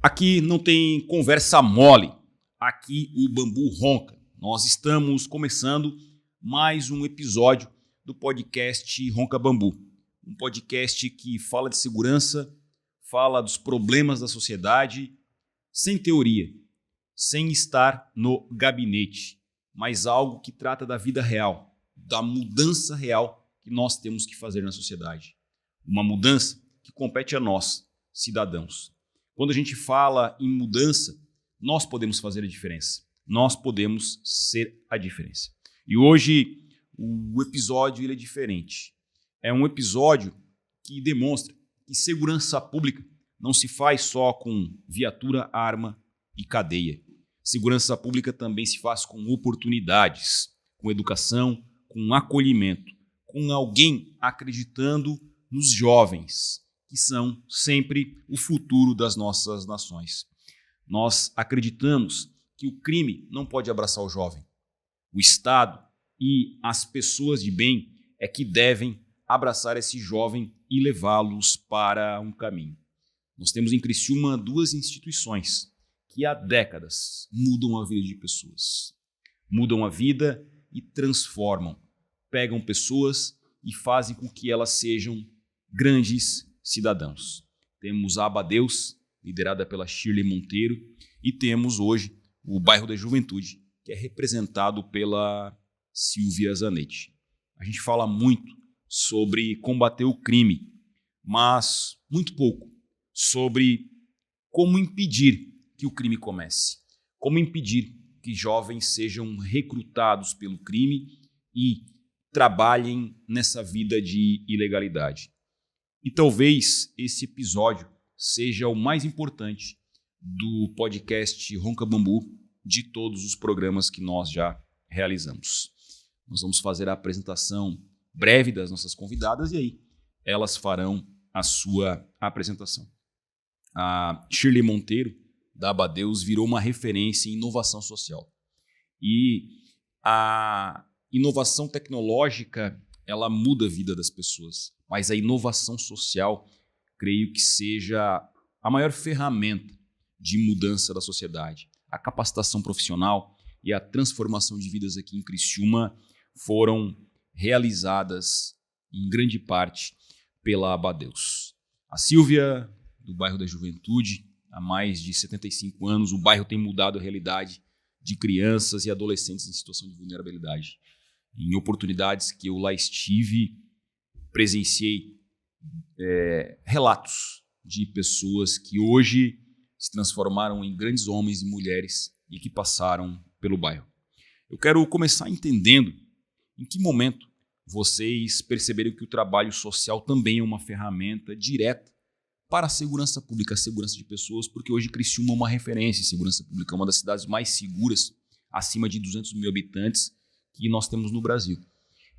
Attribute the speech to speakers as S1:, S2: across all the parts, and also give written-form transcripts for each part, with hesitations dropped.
S1: Aqui não tem conversa mole, aqui o bambu ronca. Nós estamos começando mais um episódio do podcast Ronca Bambu. Um podcast que fala de segurança, fala dos problemas da sociedade, sem teoria, sem estar no gabinete, mas algo que trata da vida real, da mudança real que nós temos que fazer na sociedade. Uma mudança que compete a nós, cidadãos. Quando a gente fala em mudança, nós podemos fazer a diferença. Nós podemos ser a diferença. E hoje o episódio ele é diferente. É um episódio que demonstra que segurança pública não se faz só com viatura, arma e cadeia. Segurança pública também se faz com oportunidades, com educação, com acolhimento, com alguém acreditando nos jovens, que são sempre o futuro das nossas nações. Nós acreditamos que o crime não pode abraçar o jovem. O Estado e as pessoas de bem é que devem abraçar esse jovem e levá-los para um caminho. Nós temos em Criciúma duas instituições que há décadas mudam a vida de pessoas. Mudam a vida e transformam. Pegam pessoas e fazem com que elas sejam grandes cidadãos. Temos a Abadeus, liderada pela Shirley Monteiro, e temos hoje o Bairro da Juventude, que é representado pela Silvia Zanetti. A gente fala muito sobre combater o crime, mas muito pouco sobre como impedir que o crime comece, como impedir que jovens sejam recrutados pelo crime e trabalhem nessa vida de ilegalidade. E talvez esse episódio seja o mais importante do podcast Ronca Bambu de todos os programas que nós já realizamos. Nós vamos fazer a apresentação breve das nossas convidadas e aí elas farão a sua apresentação. A Shirley Monteiro, da Abadeus, virou uma referência em inovação social. E a inovação tecnológica, ela muda a vida das pessoas. Mas a inovação social, creio que seja a maior ferramenta de mudança da sociedade. A capacitação profissional e a transformação de vidas aqui em Criciúma foram realizadas, em grande parte, pela Abadeus. A Silvia, do Bairro da Juventude, há mais de 75 anos, o bairro tem mudado a realidade de crianças e adolescentes em situação de vulnerabilidade. Em oportunidades que eu lá estive, presenciei relatos de pessoas que hoje se transformaram em grandes homens e mulheres e que passaram pelo bairro. Eu quero começar entendendo em que momento vocês perceberam que o trabalho social também é uma ferramenta direta para a segurança pública, a segurança de pessoas, porque hoje Criciúma é uma referência em segurança pública, é uma das cidades mais seguras, acima de 200 mil habitantes, que nós temos no Brasil.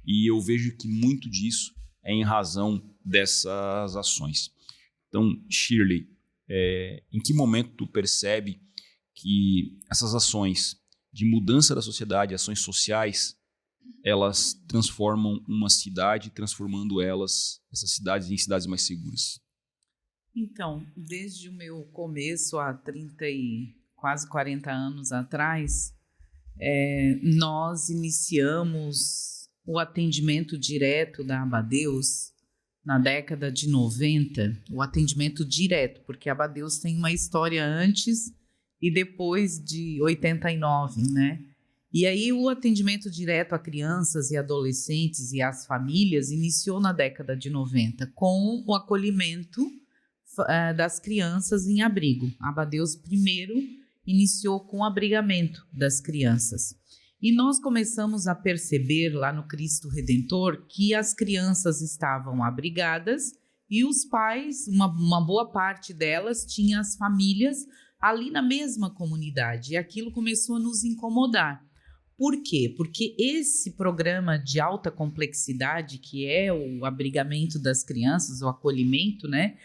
S1: E eu vejo que muito disso é em razão dessas ações. Então, Shirley, em que momento tu percebe que essas ações de mudança da sociedade, ações sociais, elas transformam uma cidade, transformando essas cidades em cidades mais seguras?
S2: Então, desde o meu começo, há 30 e quase 40 anos atrás, nós iniciamos o atendimento direto da Abadeus na década de 90, o atendimento direto, porque a Abadeus tem uma história antes e depois de 89, né? E aí o atendimento direto a crianças e adolescentes e às famílias iniciou na década de 90, com o acolhimento das crianças em abrigo. A Abadeus primeiro iniciou com o abrigamento das crianças. E nós começamos a perceber lá no Cristo Redentor que as crianças estavam abrigadas e os pais, uma boa parte delas, tinha as famílias ali na mesma comunidade. E aquilo começou a nos incomodar. Por quê? Porque esse programa de alta complexidade, que é o abrigamento das crianças, o acolhimento, né?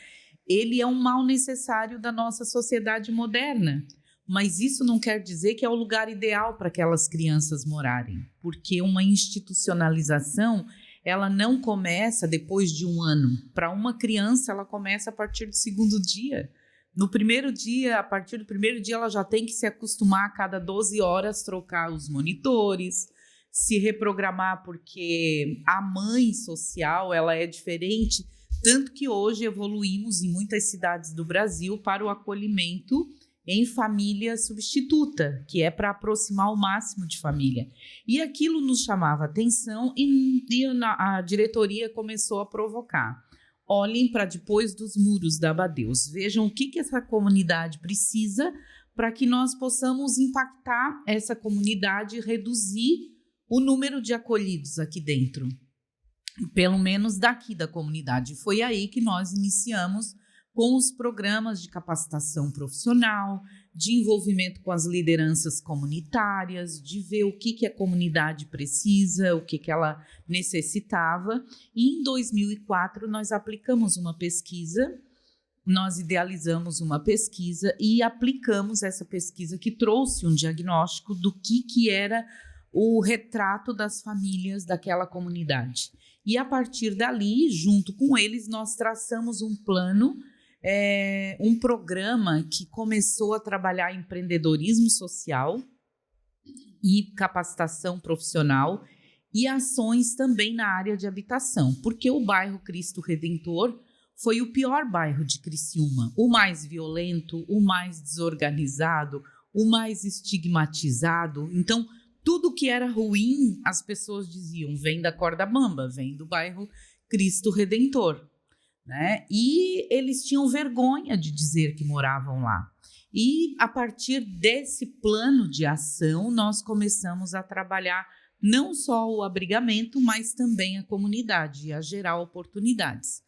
S2: Ele é um mal necessário da nossa sociedade moderna. Mas isso não quer dizer que é o lugar ideal para aquelas crianças morarem, porque uma institucionalização, ela não começa depois de um ano. Para uma criança, ela começa a partir do segundo dia. No primeiro dia, a partir do primeiro dia, ela já tem que se acostumar a cada 12 horas trocar os monitores, se reprogramar, porque a mãe social ela é diferente, tanto que hoje evoluímos em muitas cidades do Brasil para o acolhimento em família substituta, que é para aproximar o máximo de família. E aquilo nos chamava atenção e a diretoria começou a provocar. Olhem para depois dos muros da Abadeus, vejam o que essa comunidade precisa para que nós possamos impactar essa comunidade e reduzir o número de acolhidos aqui dentro, pelo menos daqui da comunidade. Foi aí que nós iniciamos com os programas de capacitação profissional, de envolvimento com as lideranças comunitárias, de ver o que a comunidade precisa, o que ela necessitava. E em 2004 nós aplicamos uma pesquisa, nós idealizamos uma pesquisa e aplicamos essa pesquisa que trouxe um diagnóstico do que era o retrato das famílias daquela comunidade. E a partir dali, junto com eles, nós traçamos um plano, um programa que começou a trabalhar empreendedorismo social e capacitação profissional e ações também na área de habitação, porque o bairro Cristo Redentor foi o pior bairro de Criciúma, o mais violento, o mais desorganizado, o mais estigmatizado. Então, tudo que era ruim, as pessoas diziam, vem da corda bamba, vem do bairro Cristo Redentor, né? E eles tinham vergonha de dizer que moravam lá. E, a partir desse plano de ação, nós começamos a trabalhar não só o abrigamento, mas também a comunidade, a gerar oportunidades.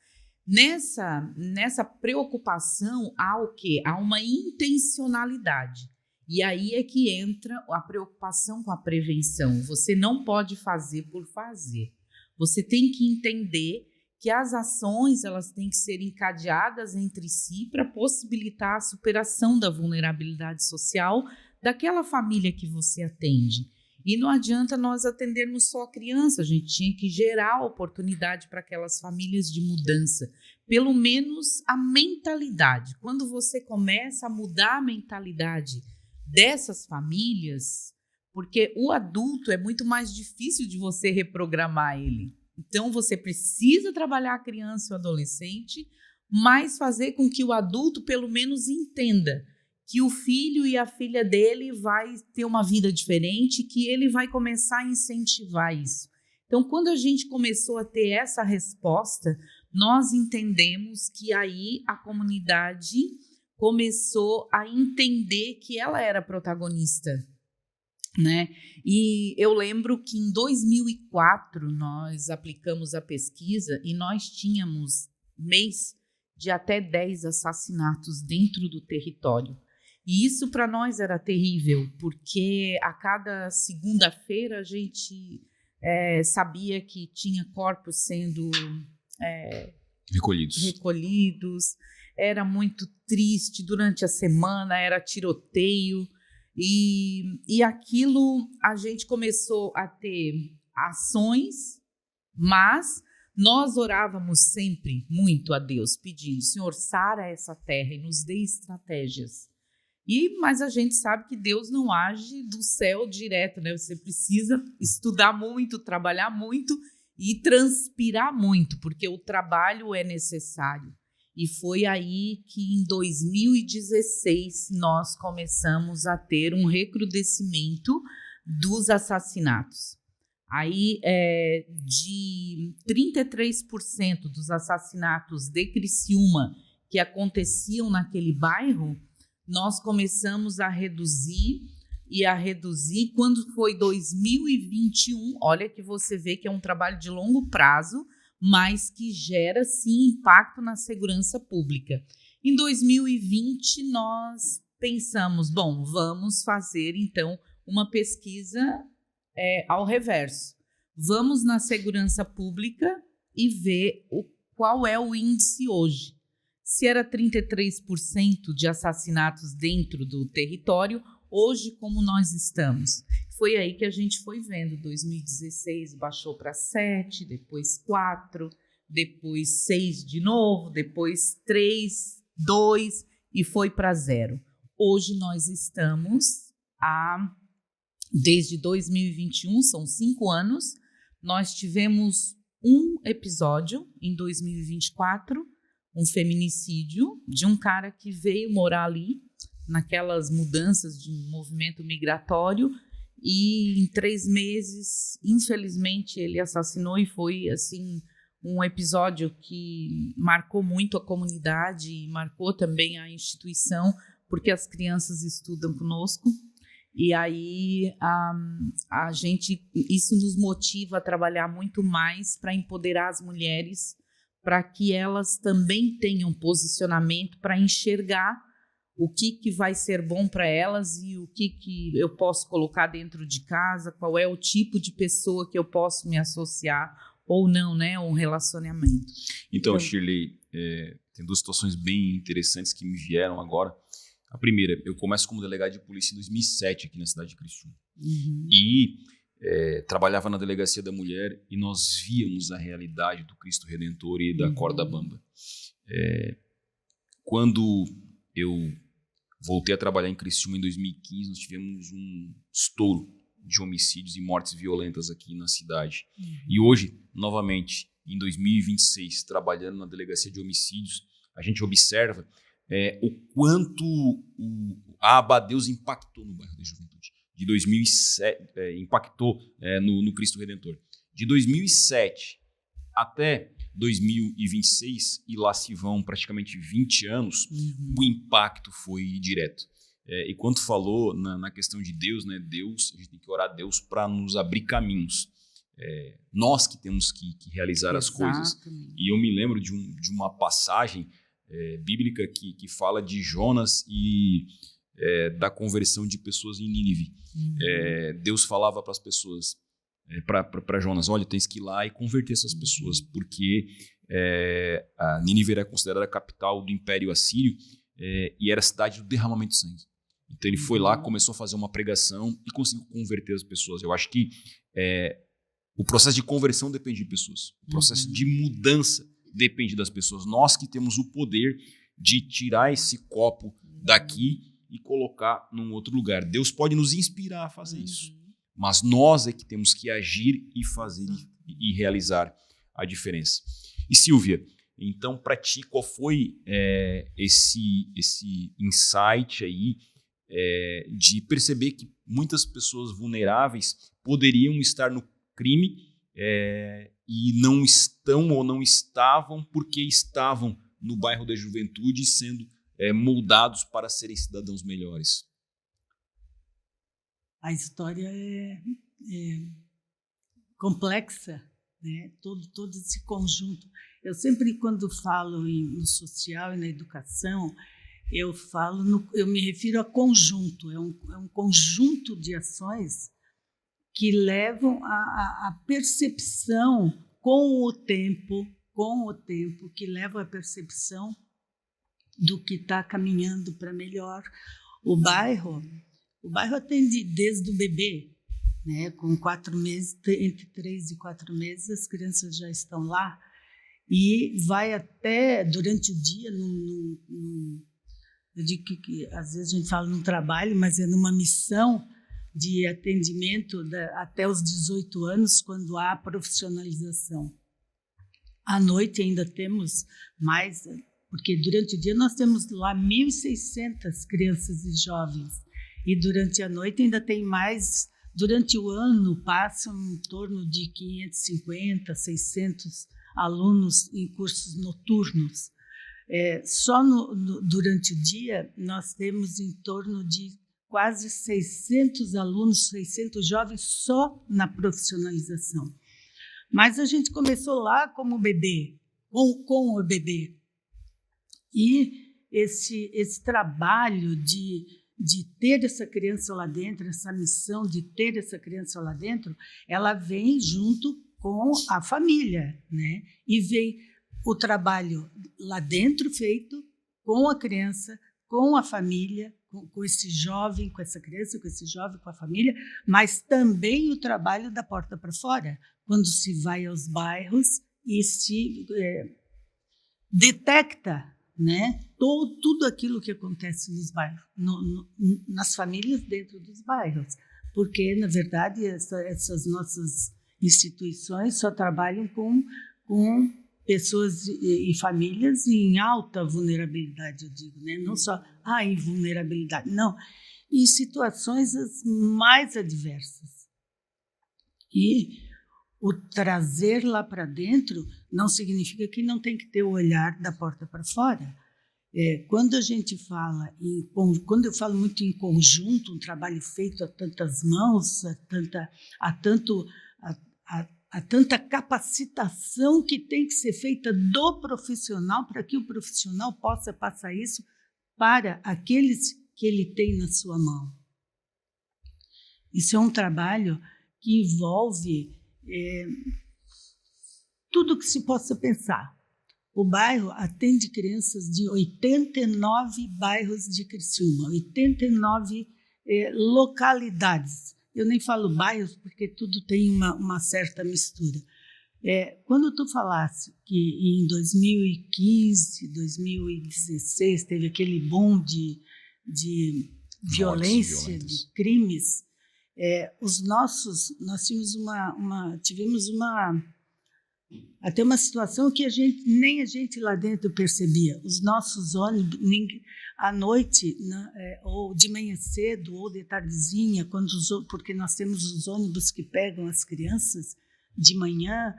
S2: Nessa preocupação, há o quê? Há uma intencionalidade. E aí é que entra a preocupação com a prevenção. Você não pode fazer por fazer. Você tem que entender que as ações elas têm que ser encadeadas entre si para possibilitar a superação da vulnerabilidade social daquela família que você atende. E não adianta nós atendermos só a criança, a gente tinha que gerar oportunidade para aquelas famílias de mudança. Pelo menos a mentalidade. Quando você começa a mudar a mentalidade dessas famílias, porque o adulto é muito mais difícil de você reprogramar ele. Então, você precisa trabalhar a criança e o adolescente, mas fazer com que o adulto, pelo menos, entenda que o filho e a filha dele vai ter uma vida diferente, que ele vai começar a incentivar isso. Então, quando a gente começou a ter essa resposta, nós entendemos que aí a comunidade começou a entender que ela era protagonista, né? E eu lembro que em 2004 nós aplicamos a pesquisa e nós tínhamos mês de até 10 assassinatos dentro do território. E isso para nós era terrível, porque a cada segunda-feira a gente sabia que tinha corpos sendo recolhidos. Era muito triste, durante a semana era tiroteio, e aquilo a gente começou a ter ações, mas nós orávamos sempre muito a Deus, pedindo, Senhor, sara essa terra e nos dê estratégias. Mas a gente sabe que Deus não age do céu direto, né? Você precisa estudar muito, trabalhar muito e transpirar muito, porque o trabalho é necessário. E foi aí que, em 2016, nós começamos a ter um recrudescimento dos assassinatos. Aí, de 33% dos assassinatos de Criciúma que aconteciam naquele bairro, nós começamos a reduzir. Quando foi 2021, olha que você vê que é um trabalho de longo prazo, mas que gera, sim, impacto na segurança pública. Em 2020, nós pensamos, vamos fazer, então, uma pesquisa ao reverso. Vamos na segurança pública e ver qual é o índice hoje. Se era 33% de assassinatos dentro do território, hoje como nós estamos? Foi aí que a gente foi vendo, 2016 baixou para 7, depois 4, depois 6 de novo, depois 3, 2, e foi para 0. Hoje nós estamos desde 2021, são 5 anos, nós tivemos um episódio em 2024, um feminicídio de um cara que veio morar ali, naquelas mudanças de movimento migratório, e em 3 meses, infelizmente, ele assassinou, e foi assim um episódio que marcou muito a comunidade e marcou também a instituição, porque as crianças estudam conosco. E aí a gente, isso nos motiva a trabalhar muito mais para empoderar as mulheres, para que elas também tenham posicionamento para enxergar o que vai ser bom para elas e o que eu posso colocar dentro de casa, qual é o tipo de pessoa que eu posso me associar ou não, né, um relacionamento.
S1: Então, Shirley, tem 2 situações bem interessantes que me vieram agora. A primeira, eu começo como delegado de polícia em 2007 aqui na cidade de Criciúma. E trabalhava na Delegacia da Mulher e nós víamos a realidade do Cristo Redentor e da Corda Bamba. Quando eu voltei a trabalhar em Criciúma em 2015, nós tivemos um estouro de homicídios e mortes violentas aqui na cidade. E hoje, novamente, em 2026, trabalhando na Delegacia de Homicídios, a gente observa o quanto a Abadeus impactou no bairro da Juventude. De 2007, impactou no Cristo Redentor. De 2007 até 2026, e lá se vão praticamente 20 anos, o impacto foi direto. E quando falou na questão de Deus, né, Deus, a gente tem que orar a Deus para nos abrir caminhos. Nós que temos que realizar as coisas. E eu me lembro de uma passagem bíblica que fala de Jonas e da conversão de pessoas em Nínive. Deus falava para as pessoas, para Jonas, olha, tens que ir lá e converter essas pessoas, porque a Nínive era considerada a capital do Império Assírio e era a cidade do derramamento de sangue. Então ele foi lá, começou a fazer uma pregação e conseguiu converter as pessoas. Eu acho que o processo de conversão depende de pessoas. O processo de mudança depende das pessoas. Nós que temos o poder de tirar esse copo daqui e colocar num outro lugar. Deus pode nos inspirar a fazer isso. Mas nós é que temos que agir e fazer e realizar a diferença. E Silvia, então para ti qual foi esse insight aí de perceber que muitas pessoas vulneráveis poderiam estar no crime e não estão ou não estavam porque estavam no bairro da Juventude sendo moldados para serem cidadãos melhores?
S3: A história é complexa, né? Todo esse conjunto. Eu sempre, quando falo no social e na educação, eu me refiro a conjunto. É um conjunto de ações que levam à percepção com o tempo, que levam à percepção do que está caminhando para melhor. O bairro atende desde o bebê, né? Com 4 meses, entre 3 e 4 meses, as crianças já estão lá e vai até durante o dia. Eu digo que às vezes a gente fala num trabalho, mas é numa missão de atendimento até os 18 anos, quando há profissionalização. À noite ainda temos mais, porque durante o dia nós temos lá 1.600 crianças e jovens, e durante a noite ainda tem mais. Durante o ano passam em torno de 550, 600 alunos em cursos noturnos. Só durante o dia nós temos em torno de quase 600 alunos, 600 jovens só na profissionalização. Mas a gente começou lá como bebê, com o bebê. E esse trabalho de ter essa criança lá dentro, essa missão de ter essa criança lá dentro, ela vem junto com a família, né? E vem o trabalho lá dentro feito com a criança, com a família, com esse jovem, com essa criança, com esse jovem, com a família, mas também o trabalho da porta para fora, quando se vai aos bairros e se detecta, né? Tudo aquilo que acontece nos bairros, nas famílias dentro dos bairros, porque, na verdade, essas nossas instituições só trabalham com pessoas e famílias em alta vulnerabilidade, eu digo, né? Não só em vulnerabilidade, não, em situações as mais adversas. E o trazer lá para dentro não significa que não tem que ter o olhar da porta para fora. Quando a gente fala, quando eu falo muito em conjunto, um trabalho feito a tantas mãos, a tanta capacitação que tem que ser feita do profissional para que o profissional possa passar isso para aqueles que ele tem na sua mão. Isso é um trabalho que envolve tudo que se possa pensar. O bairro atende crianças de 89 bairros de Criciúma, 89 localidades. Eu nem falo bairros porque tudo tem uma certa mistura. Quando tu falasse que em 2015, 2016 teve aquele boom de violência, de crimes, nós tivemos até uma situação que nem a gente lá dentro percebia. Os nossos ônibus, à noite, ou de manhã cedo, ou de tardezinha, porque nós temos os ônibus que pegam as crianças de manhã,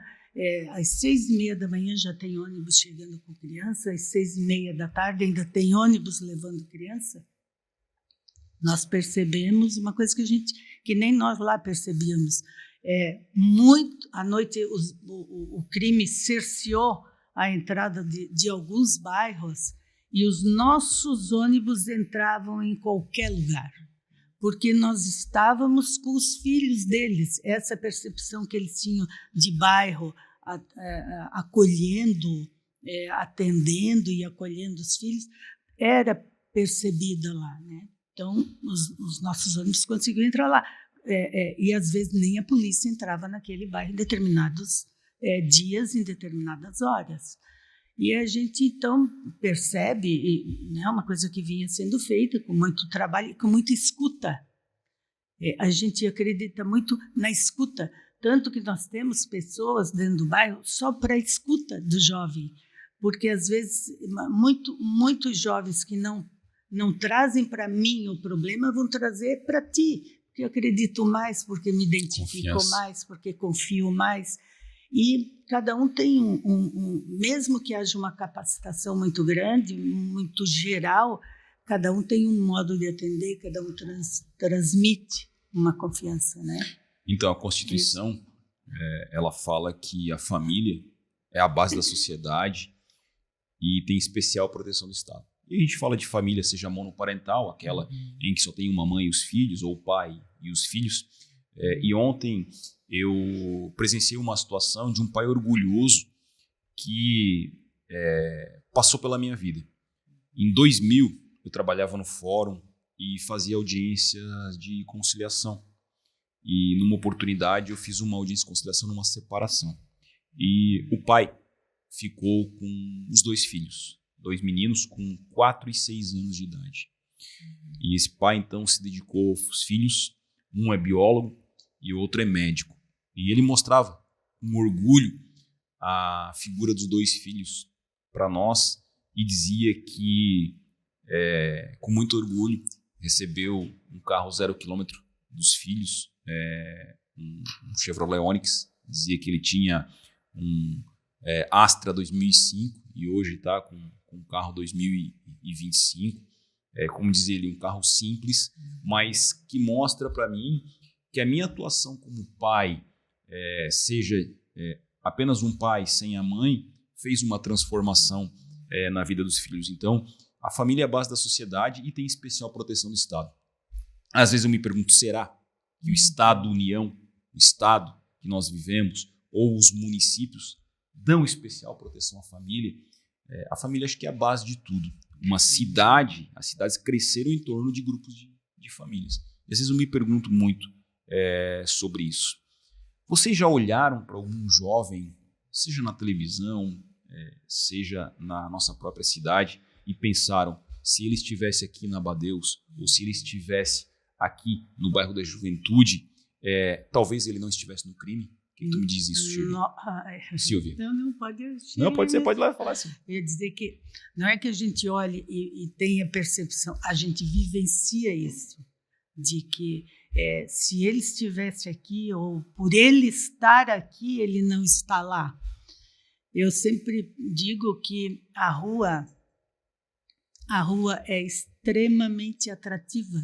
S3: às 6h30 da manhã já tem ônibus chegando com criança, às 6h30 da tarde ainda tem ônibus levando criança. Nós percebemos uma coisa que nem nós lá percebíamos. À noite o crime cerceou a entrada de alguns bairros e os nossos ônibus entravam em qualquer lugar, porque nós estávamos com os filhos deles. Essa percepção que eles tinham de bairro, acolhendo, atendendo e acolhendo os filhos, era percebida lá, né? Então, os nossos ônibus conseguiam entrar lá. E, às vezes, nem a polícia entrava naquele bairro em determinados dias, em determinadas horas. E a gente, então, percebe, né, uma coisa que vinha sendo feita com muito trabalho e com muita escuta. A gente acredita muito na escuta, tanto que nós temos pessoas dentro do bairro só para a escuta do jovem, porque, às vezes, muitos jovens que não trazem para mim o problema vão trazer para ti, porque eu acredito mais, porque me identifico mais, porque confio mais. E cada um tem mesmo que haja uma capacitação muito grande, muito geral, cada um tem um modo de atender, cada um transmite uma confiança, né?
S1: Então, a Constituição, ela fala que a família é a base da sociedade e tem especial proteção do Estado. E a gente fala de família, seja monoparental, aquela em que só tem uma mãe e os filhos, ou o pai e os filhos. E ontem eu presenciei uma situação de um pai orgulhoso que passou pela minha vida. Em 2000, eu trabalhava no fórum e fazia audiências de conciliação. E numa oportunidade eu fiz uma audiência de conciliação numa separação. E o pai ficou com os 2 filhos. 2 meninos com 4 e 6 anos de idade. E esse pai, então, se dedicou aos filhos. Um é biólogo e o outro é médico. E ele mostrava com orgulho a figura dos 2 filhos para nós e dizia que, com muito orgulho, recebeu um carro 0 km dos filhos, um Chevrolet Onix. Dizia que ele tinha um Astra 2005 e hoje está com um carro 2025, como diz ele, um carro simples, mas que mostra para mim que a minha atuação como pai, seja apenas um pai sem a mãe, fez uma transformação na vida dos filhos. Então, a família é a base da sociedade e tem especial proteção do Estado. Às vezes eu me pergunto, será que o Estado-União, o Estado que nós vivemos, ou os municípios, dão especial proteção à família? A família acho que é a base de tudo. As cidades cresceram em torno de grupos de famílias. E às vezes eu me pergunto muito sobre isso. Vocês já olharam para algum jovem, seja na televisão, seja na nossa própria cidade, e pensaram, se ele estivesse aqui na Abadeus, ou se ele estivesse aqui no bairro da Juventude, talvez ele não estivesse no crime? O que tu me diz isso, Silvia?
S3: Não pode.
S1: Não, pode ser, pode lá falar assim.
S3: Eu ia dizer que não é que a gente olhe e tenha percepção, a gente vivencia isso, de que se ele estivesse aqui, ou por ele estar aqui, ele não está lá. Eu sempre digo que a rua é extremamente atrativa,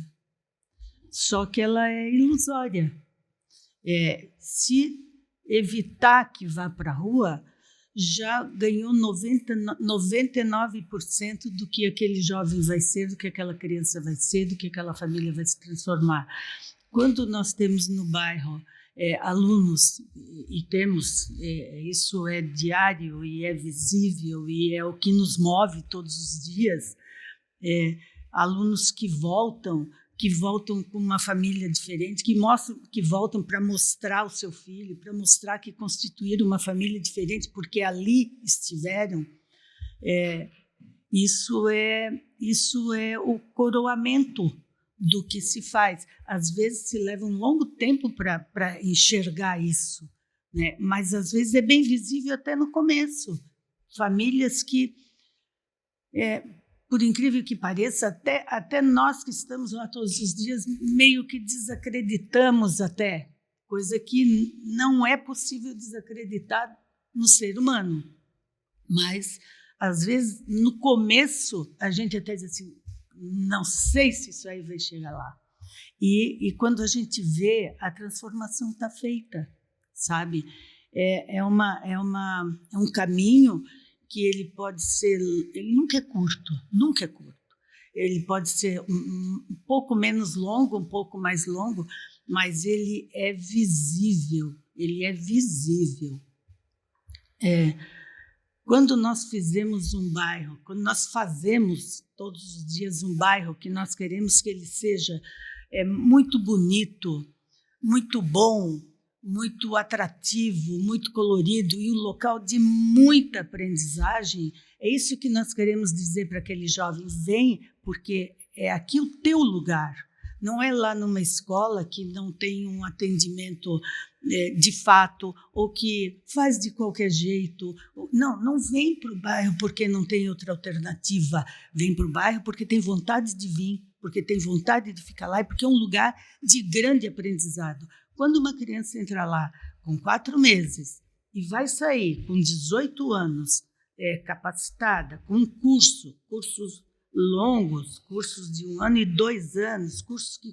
S3: só que ela é ilusória. Se evitar que vá para a rua, já ganhou 99% do que aquele jovem vai ser, do que aquela criança vai ser, do que aquela família vai se transformar. Quando nós temos no bairro alunos, e temos, isso é diário e é visível e é o que nos move todos os dias, alunos que voltam com uma família diferente, que voltam para mostrar o seu filho, para mostrar que constituíram uma família diferente, porque ali estiveram. Isso é o coroamento do que se faz. Às vezes se leva um longo tempo para enxergar isso, né? Mas às vezes é bem visível até no começo. Famílias que, por incrível que pareça, até nós que estamos lá todos os dias, meio que desacreditamos até, coisa que não é possível desacreditar no ser humano. Mas, às vezes, no começo, a gente até diz assim, não sei se isso aí vai chegar lá. E quando a gente vê, a transformação está feita, sabe? É um caminho que ele pode ser, ele nunca é curto. Ele pode ser um pouco menos longo, um pouco mais longo, mas ele é visível, Quando nós fizemos um bairro, quando nós fazemos todos os dias um bairro que nós queremos que ele seja muito bonito, muito bom, muito atrativo, muito colorido e um local de muita aprendizagem, é isso que nós queremos dizer para aquele jovem. Vem, porque é aqui o teu lugar. Não é lá numa escola que não tem um atendimento de fato, ou que faz de qualquer jeito. Não vem para o bairro porque não tem outra alternativa. Vem para o bairro porque tem vontade de vir, porque tem vontade de ficar lá e porque é um lugar de grande aprendizado. Quando uma criança entra lá com 4 meses e vai sair com 18 anos, capacitada, com um cursos longos, cursos de 1 ano e 2 anos, cursos que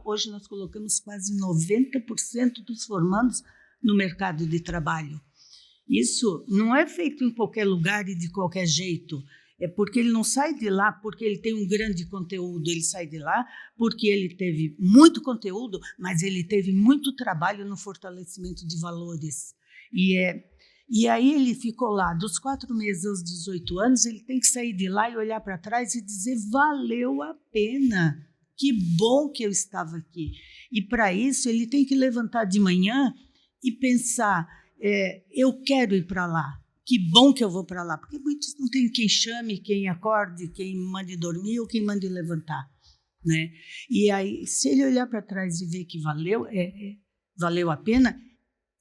S3: hoje nós colocamos quase 90% dos formandos no mercado de trabalho. Isso não é feito em qualquer lugar e de qualquer jeito. É porque ele não sai de lá porque ele tem um grande conteúdo, ele sai de lá porque ele teve muito conteúdo, mas ele teve muito trabalho no fortalecimento de valores. E aí ele ficou lá, dos 4 meses aos 18 anos, ele tem que sair de lá e olhar para trás e dizer, valeu a pena, que bom que eu estava aqui. E para isso ele tem que levantar de manhã e pensar, eu quero ir para lá. Que bom que eu vou para lá, porque muitos não tem quem chame, quem acorde, quem mande dormir ou quem mande levantar, né? E aí, se ele olhar para trás e ver que valeu a pena,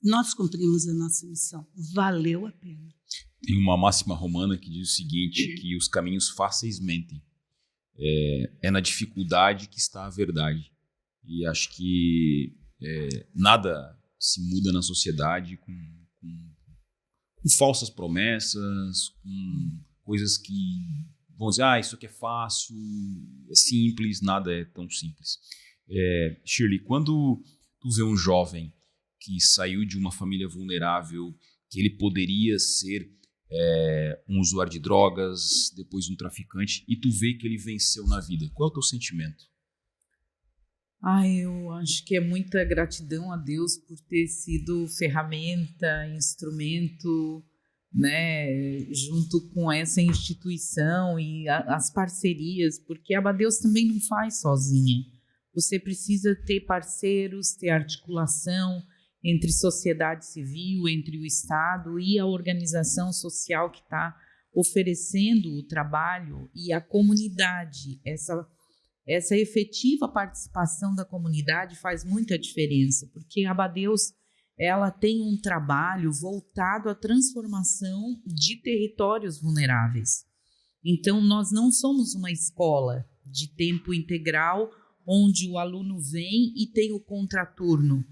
S3: nós cumprimos a nossa missão. Valeu a pena.
S1: Tem uma máxima romana que diz o seguinte, que os caminhos fáceis mentem. É na dificuldade que está a verdade. E acho que nada se muda na sociedade com falsas promessas, com coisas que vão dizer, isso aqui é fácil, é simples, nada é tão simples. Shirley, quando tu vê um jovem que saiu de uma família vulnerável, que ele poderia ser um usuário de drogas, depois um traficante, e tu vê que ele venceu na vida, qual é o teu sentimento?
S2: Eu acho que é muita gratidão a Deus por ter sido ferramenta, instrumento, né, junto com essa instituição e as parcerias, porque a Abadeus também não faz sozinha. Você precisa ter parceiros, ter articulação entre sociedade civil, entre o Estado e a organização social que está oferecendo o trabalho e a comunidade, essa efetiva participação da comunidade faz muita diferença, porque a Abadeus ela tem um trabalho voltado à transformação de territórios vulneráveis. Então, nós não somos uma escola de tempo integral, onde o aluno vem e tem o contraturno.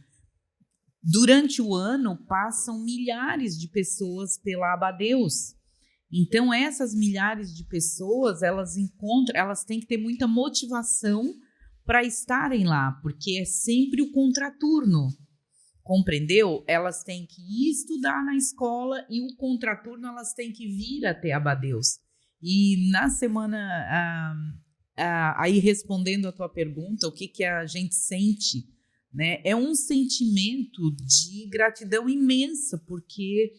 S2: Durante o ano, passam milhares de pessoas pela Abadeus. Então, essas milhares de pessoas, elas têm que ter muita motivação para estarem lá, porque é sempre o contraturno. Compreendeu? Elas têm que ir estudar na escola e o contraturno elas têm que vir até a Abadeus. E na semana, aí respondendo a tua pergunta, o que a gente sente, né? É um sentimento de gratidão imensa, porque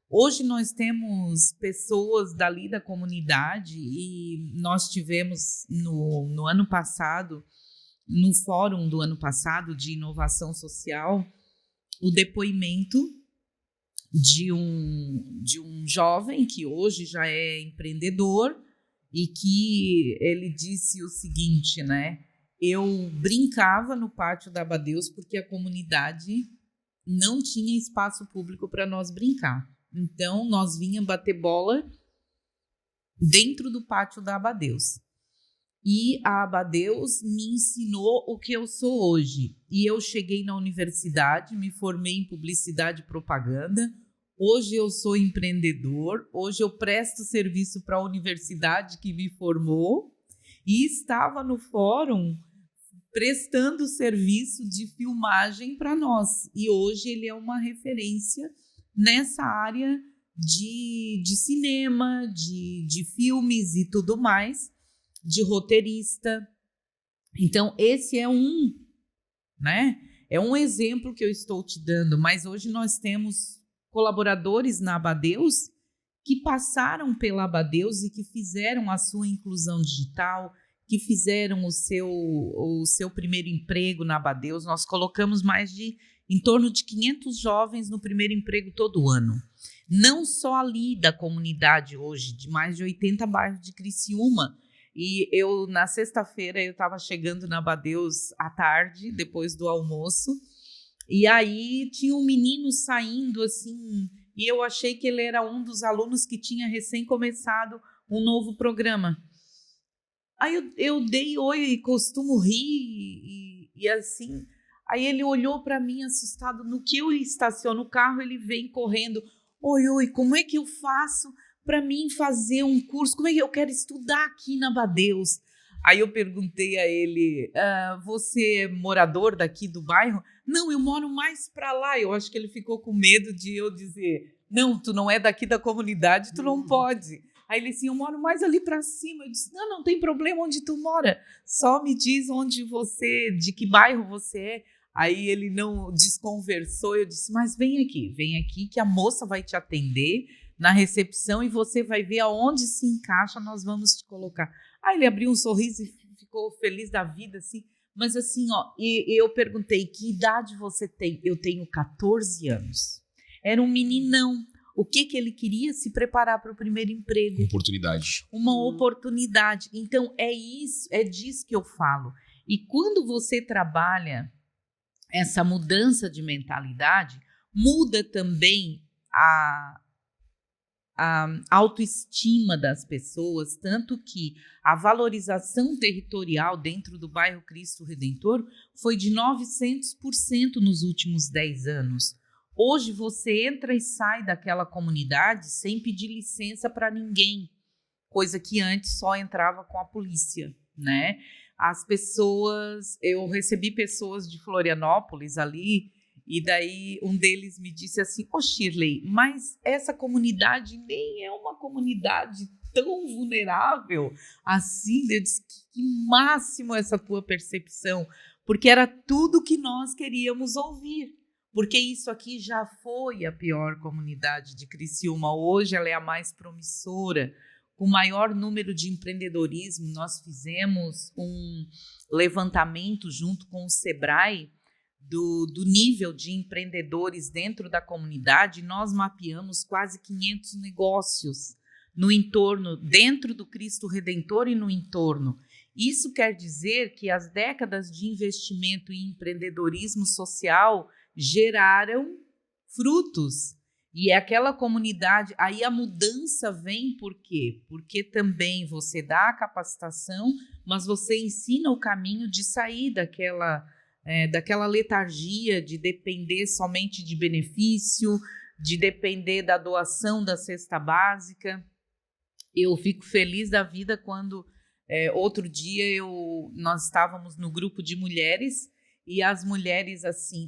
S2: hoje nós temos pessoas dali da comunidade e nós tivemos no ano passado, no fórum do ano passado de inovação social, o depoimento de um jovem que hoje já é empreendedor e que ele disse o seguinte, né? Eu brincava no pátio da Abadeus porque a comunidade não tinha espaço público para nós brincar. Então, nós vinhamos bater bola dentro do pátio da Abadeus. E a Abadeus me ensinou o que eu sou hoje. E eu cheguei na universidade, me formei em publicidade e propaganda. Hoje eu sou empreendedor. Hoje eu presto serviço para a universidade que me formou. E estava no fórum prestando serviço de filmagem para nós. E hoje ele é uma referência nessa área de cinema, de filmes e tudo mais, de roteirista. Então, esse é um exemplo que eu estou te dando, mas hoje nós temos colaboradores na Abadeus que passaram pela Abadeus e que fizeram a sua inclusão digital, que fizeram o seu primeiro emprego na Abadeus. Nós colocamos em torno de 500 jovens no primeiro emprego todo ano. Não só ali da comunidade hoje, de mais de 80 bairros de Criciúma. E na sexta-feira, eu estava chegando na Abadeus à tarde, depois do almoço, e aí tinha um menino saindo assim, e eu achei que ele era um dos alunos que tinha recém começado um novo programa. Aí eu dei oi e costumo rir, e assim. Aí ele olhou para mim assustado. No que eu estaciono o carro, ele vem correndo. Oi, como é que eu faço para mim fazer um curso? Como é que eu quero estudar aqui na Abadeus? Aí eu perguntei a ele, você é morador daqui do bairro? Não, eu moro mais para lá. Eu acho que ele ficou com medo de eu dizer, não, tu não é daqui da comunidade, tu não pode. Aí ele disse, eu moro mais ali para cima. Eu disse, não tem problema onde tu mora. Só me diz de que bairro você é. Aí ele não desconversou. Eu disse, mas vem aqui que a moça vai te atender na recepção e você vai ver aonde se encaixa, nós vamos te colocar. Aí ele abriu um sorriso e ficou feliz da vida, assim. Mas assim, e eu perguntei, que idade você tem? Eu tenho 14 anos. Era um meninão. O que ele queria? Se preparar para o primeiro emprego. Uma oportunidade. Então, é disso que eu falo. E quando você trabalha essa mudança de mentalidade, muda também a autoestima das pessoas, tanto que a valorização territorial dentro do bairro Cristo Redentor foi de 900% nos últimos 10 anos. Hoje você entra e sai daquela comunidade sem pedir licença para ninguém, coisa que antes só entrava com a polícia, né? As pessoas, eu recebi pessoas de Florianópolis ali, e daí um deles me disse assim, Shirley, mas essa comunidade nem é uma comunidade tão vulnerável assim. Eu disse, que máximo essa tua percepção, porque era tudo que nós queríamos ouvir. Porque isso aqui já foi a pior comunidade de Criciúma, hoje ela é a mais promissora, com maior número de empreendedorismo. Nós fizemos um levantamento junto com o Sebrae do nível de empreendedores dentro da comunidade. Nós mapeamos quase 500 negócios no entorno, dentro do Cristo Redentor e no entorno. Isso quer dizer que as décadas de investimento em empreendedorismo social geraram frutos. E é aquela comunidade, aí a mudança vem por quê? Porque também você dá a capacitação, mas você ensina o caminho de sair daquela letargia de depender somente de benefício, de depender da doação da cesta básica. Eu fico feliz da vida quando outro dia nós estávamos no grupo de mulheres e as mulheres assim,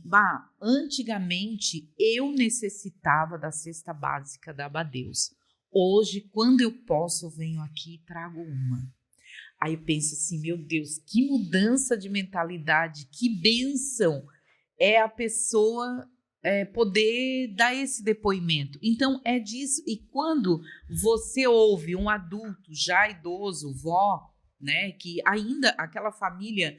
S2: antigamente eu necessitava da cesta básica da Abadeus. Hoje, quando eu posso, eu venho aqui e trago uma. Aí eu penso assim, meu Deus, que mudança de mentalidade, que bênção é a pessoa poder dar esse depoimento. Então, é disso. E quando você ouve um adulto já idoso, vó, né, que ainda aquela família...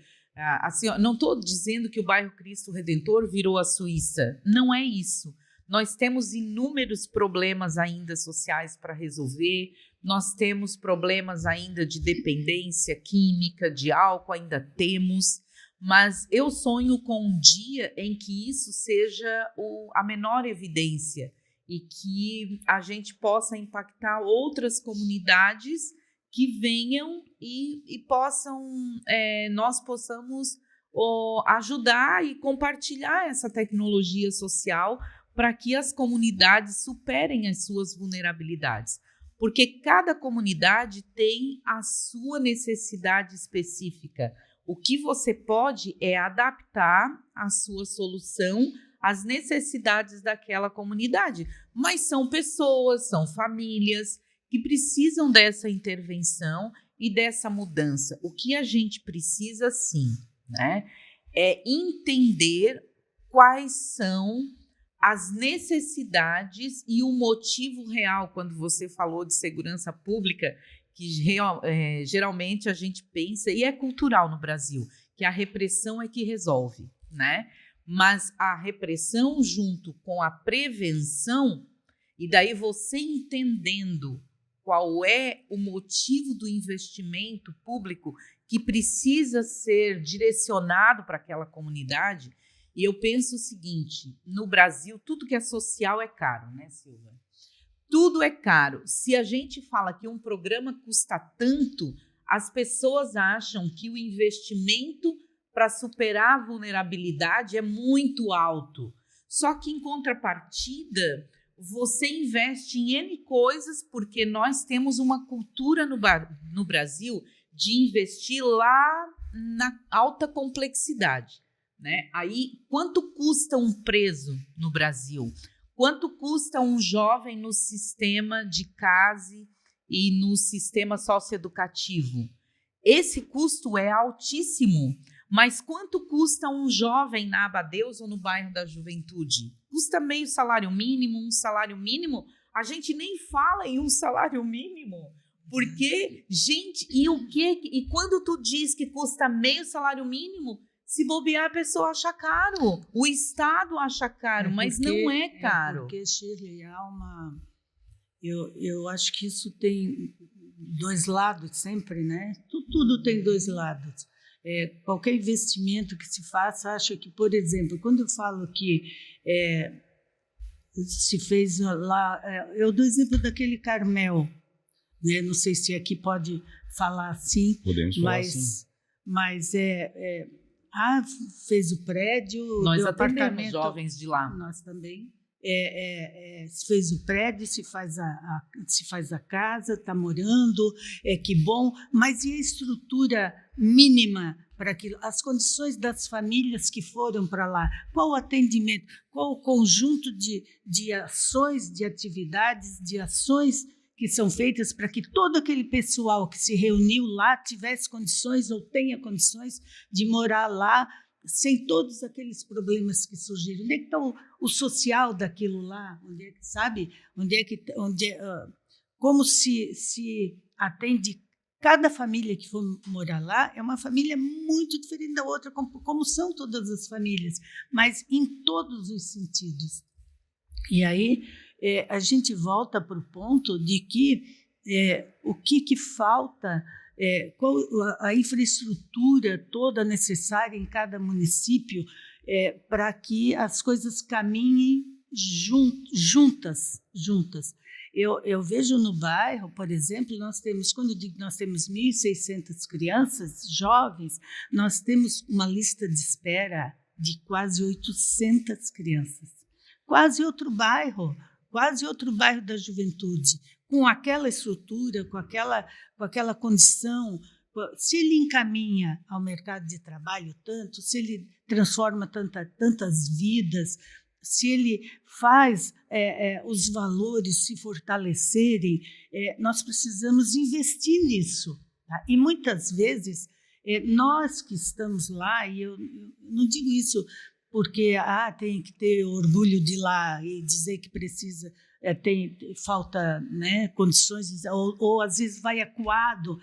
S2: Assim, não estou dizendo que o bairro Cristo Redentor virou a Suíça. Não é isso. Nós temos inúmeros problemas ainda sociais para resolver. Nós temos problemas ainda de dependência química, de álcool, ainda temos. Mas eu sonho com um dia em que isso seja a menor evidência e que a gente possa impactar outras comunidades que venham e possam, nós possamos ajudar e compartilhar essa tecnologia social para que as comunidades superem as suas vulnerabilidades. Porque cada comunidade tem a sua necessidade específica. O que você pode é adaptar a sua solução às necessidades daquela comunidade. Mas são pessoas, são famílias que precisam dessa intervenção e dessa mudança. O que a gente precisa, sim, né, é entender quais são as necessidades e o motivo real. Quando você falou de segurança pública, que geralmente a gente pensa, e é cultural no Brasil, que a repressão é que resolve, né? Mas a repressão junto com a prevenção, e daí você entendendo qual é o motivo do investimento público que precisa ser direcionado para aquela comunidade. E eu penso o seguinte, no Brasil, tudo que é social é caro, né, Silvia? Tudo é caro. Se a gente fala que um programa custa tanto, as pessoas acham que o investimento para superar a vulnerabilidade é muito alto. Só que, em contrapartida, você investe em N coisas, porque nós temos uma cultura no Brasil de investir lá na alta complexidade, né? Aí, quanto custa um preso no Brasil? Quanto custa um jovem no sistema de CASE e no sistema socioeducativo? Esse custo é altíssimo. Mas quanto custa um jovem na Abadeus ou no bairro da Juventude? Custa meio salário mínimo, um salário mínimo? A gente nem fala em um salário mínimo. Porque, gente, e o quê? E quando tu diz que custa meio salário mínimo, se bobear, a pessoa acha caro. O Estado acha caro, mas não é caro.
S3: Porque, Shirley, eu acho que isso tem dois lados sempre, né? Tudo tem dois lados. Qualquer investimento que se faça, acho que, por exemplo, quando eu falo que se fez lá, eu dou exemplo daquele Carmel, né? Não sei se aqui pode falar assim.
S1: Podemos falar assim.
S3: Mas fez o prédio,
S2: nós
S3: deu
S2: atendemos
S3: apartamento,
S2: jovens de lá.
S3: Nós também. Se fez o prédio, se faz a casa, está morando, que bom, mas e a estrutura mínima para aquilo? As condições das famílias que foram para lá, qual o atendimento, qual o conjunto de ações, de atividades, de ações que são feitas para que todo aquele pessoal que se reuniu lá tivesse condições ou tenha condições de morar lá, sem todos aqueles problemas que surgiram. Onde é que está o social daquilo lá? Onde é que, sabe? Como se atende cada família que for morar lá? É uma família muito diferente da outra, como são todas as famílias, mas em todos os sentidos. E aí a gente volta para o ponto de que o que falta, qual a infraestrutura toda necessária em cada município para que as coisas caminhem juntas. Eu vejo no bairro, por exemplo, quando eu digo que nós temos 1.600 crianças jovens, nós temos uma lista de espera de quase 800 crianças. Quase outro bairro da juventude, com aquela estrutura, com aquela condição. Se ele encaminha ao mercado de trabalho tanto, se ele transforma tantas vidas, se ele faz os valores se fortalecerem, nós precisamos investir nisso. Tá? E muitas vezes, nós que estamos lá, e eu não digo isso porque tem que ter orgulho de ir lá e dizer que precisa, falta, né, condições, ou às vezes vai acuado.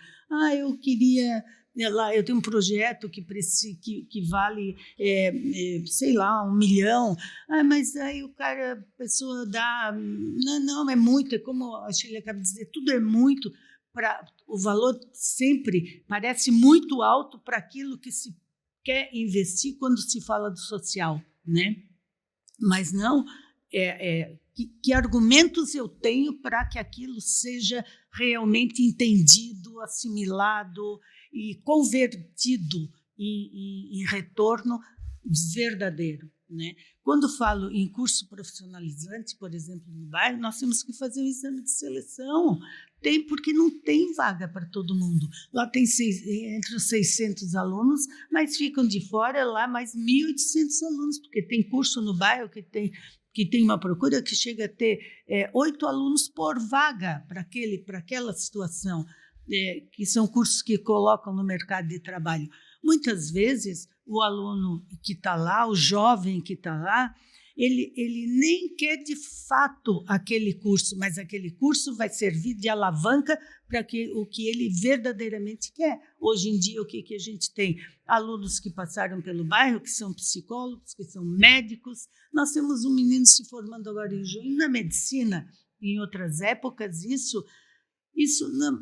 S3: Eu queria... Lá, eu tenho um projeto que vale, sei lá, 1 milhão. Mas aí a pessoa dá... Não, é muito. É como a Sheila acaba de dizer, tudo é muito. O valor sempre parece muito alto para aquilo que se quer investir quando se fala do social, né? Mas não... Que argumentos eu tenho para que aquilo seja realmente entendido, assimilado e convertido em retorno verdadeiro, né? Quando falo em curso profissionalizante, por exemplo, no bairro, nós temos que fazer um exame de seleção. Porque não tem vaga para todo mundo. Lá tem entre os 600 alunos, mas ficam de fora lá mais 1.800 alunos, porque tem curso no bairro que tem uma procura que chega a ter 8 alunos por vaga para aquela situação, que são cursos que colocam no mercado de trabalho. Muitas vezes, o aluno que está lá, o jovem que está lá, ele nem quer de fato aquele curso, mas aquele curso vai servir de alavanca para o que ele verdadeiramente quer. Hoje em dia, o que a gente tem? Alunos que passaram pelo bairro, que são psicólogos, que são médicos. Nós temos um menino se formando agora em junho na medicina. Em outras épocas, isso não,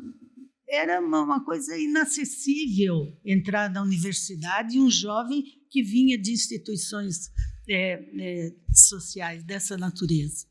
S3: era uma coisa inacessível, entrar na universidade e um jovem que vinha de instituições sociais dessa natureza.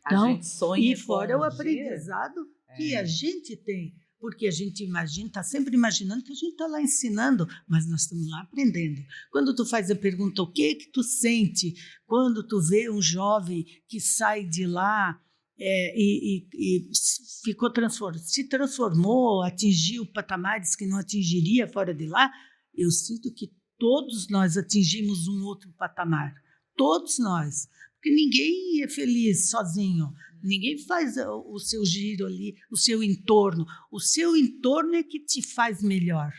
S3: Então,
S2: a gente sonha,
S3: e fora o aprendizado que a gente tem, porque a gente está sempre imaginando que a gente está lá ensinando, mas nós estamos lá aprendendo. Quando tu faz a pergunta, o que tu sente quando tu vê um jovem que sai de lá e se transformou, atingiu patamares que não atingiria fora de lá, eu sinto que todos nós atingimos um outro patamar. Todos nós. Porque ninguém é feliz sozinho. Ninguém faz o seu giro ali, o seu entorno. O seu entorno é que te faz melhor.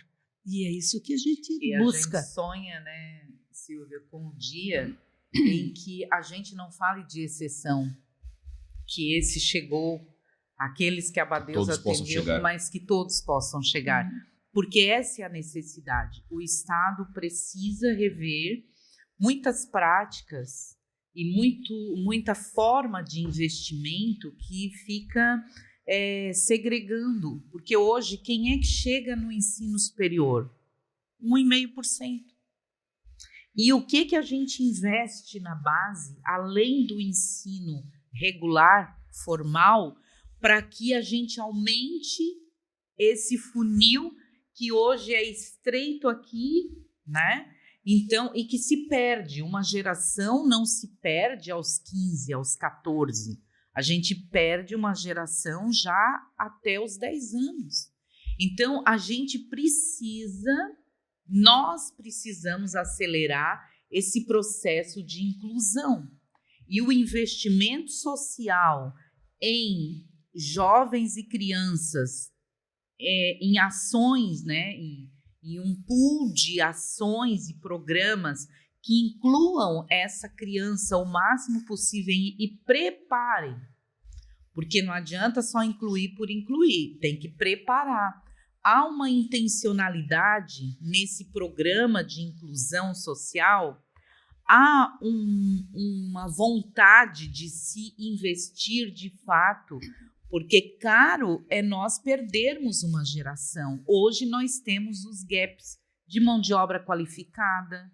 S3: E é isso que a gente busca.
S2: A gente sonha, né, Silvia, com um dia em que a gente não fale de exceção, que esse chegou, aqueles que Abadeus atendeu, mas que todos possam chegar. Porque essa é a necessidade. O Estado precisa rever muitas práticas e muita forma de investimento que fica segregando. Porque hoje, quem é que chega no ensino superior? 1,5%. E o que a gente investe na base, além do ensino regular, formal, para que a gente aumente esse funil que hoje é estreito aqui, né? Então, e que se perde. Uma geração não se perde aos 15, aos 14. A gente perde uma geração já até os 10 anos. Então, nós precisamos acelerar esse processo de inclusão. E o investimento social em jovens e crianças, em ações, né, em um pool de ações e programas que incluam essa criança o máximo possível e preparem. Porque não adianta só incluir por incluir, tem que preparar. Há uma intencionalidade nesse programa de inclusão social, há uma vontade de se investir de fato, Porque caro é nós perdermos uma geração. Hoje nós temos os gaps de mão de obra qualificada,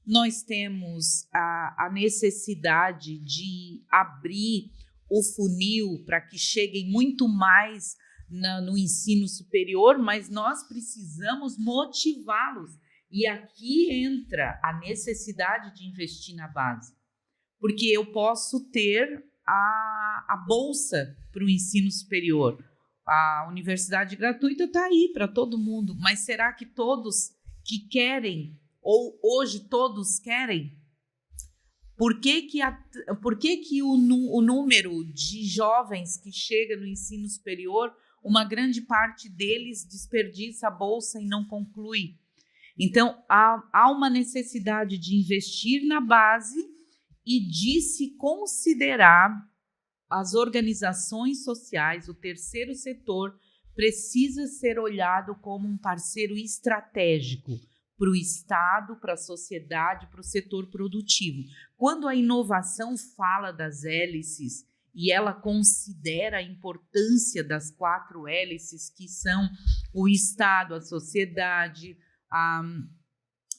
S2: nós temos a necessidade de abrir o funil para que cheguem muito mais no ensino superior, mas nós precisamos motivá-los. E aqui entra a necessidade de investir na base, porque eu posso ter a bolsa para o ensino superior. A universidade gratuita está aí para todo mundo, mas será que todos que querem, ou hoje todos querem? Por que o número de jovens que chega no ensino superior, uma grande parte deles desperdiça a bolsa e não conclui? Então, há uma necessidade de investir na base e de se considerar as organizações sociais, o terceiro setor, precisa ser olhado como um parceiro estratégico para o Estado, para a sociedade, para o setor produtivo. Quando a inovação fala das hélices e ela considera a importância das 4 hélices, que são o Estado, a sociedade,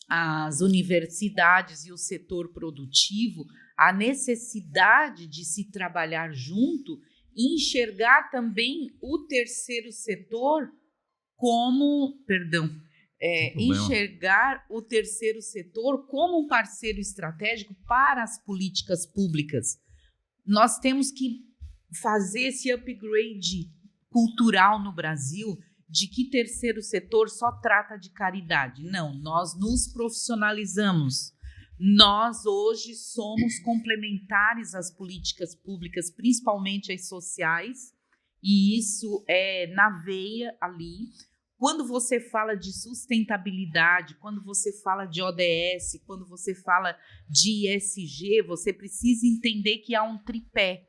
S2: as universidades e o setor produtivo, a necessidade de se trabalhar junto, enxergar também o terceiro setor como, enxergar o terceiro setor como um parceiro estratégico para as políticas públicas. Nós temos que fazer esse upgrade cultural no Brasil, de que terceiro setor só trata de caridade. Não, nós nos profissionalizamos. Nós hoje somos complementares às políticas públicas, principalmente as sociais, e isso é na veia ali. Quando você fala de sustentabilidade, quando você fala de ODS, quando você fala de ESG, você precisa entender que há um tripé,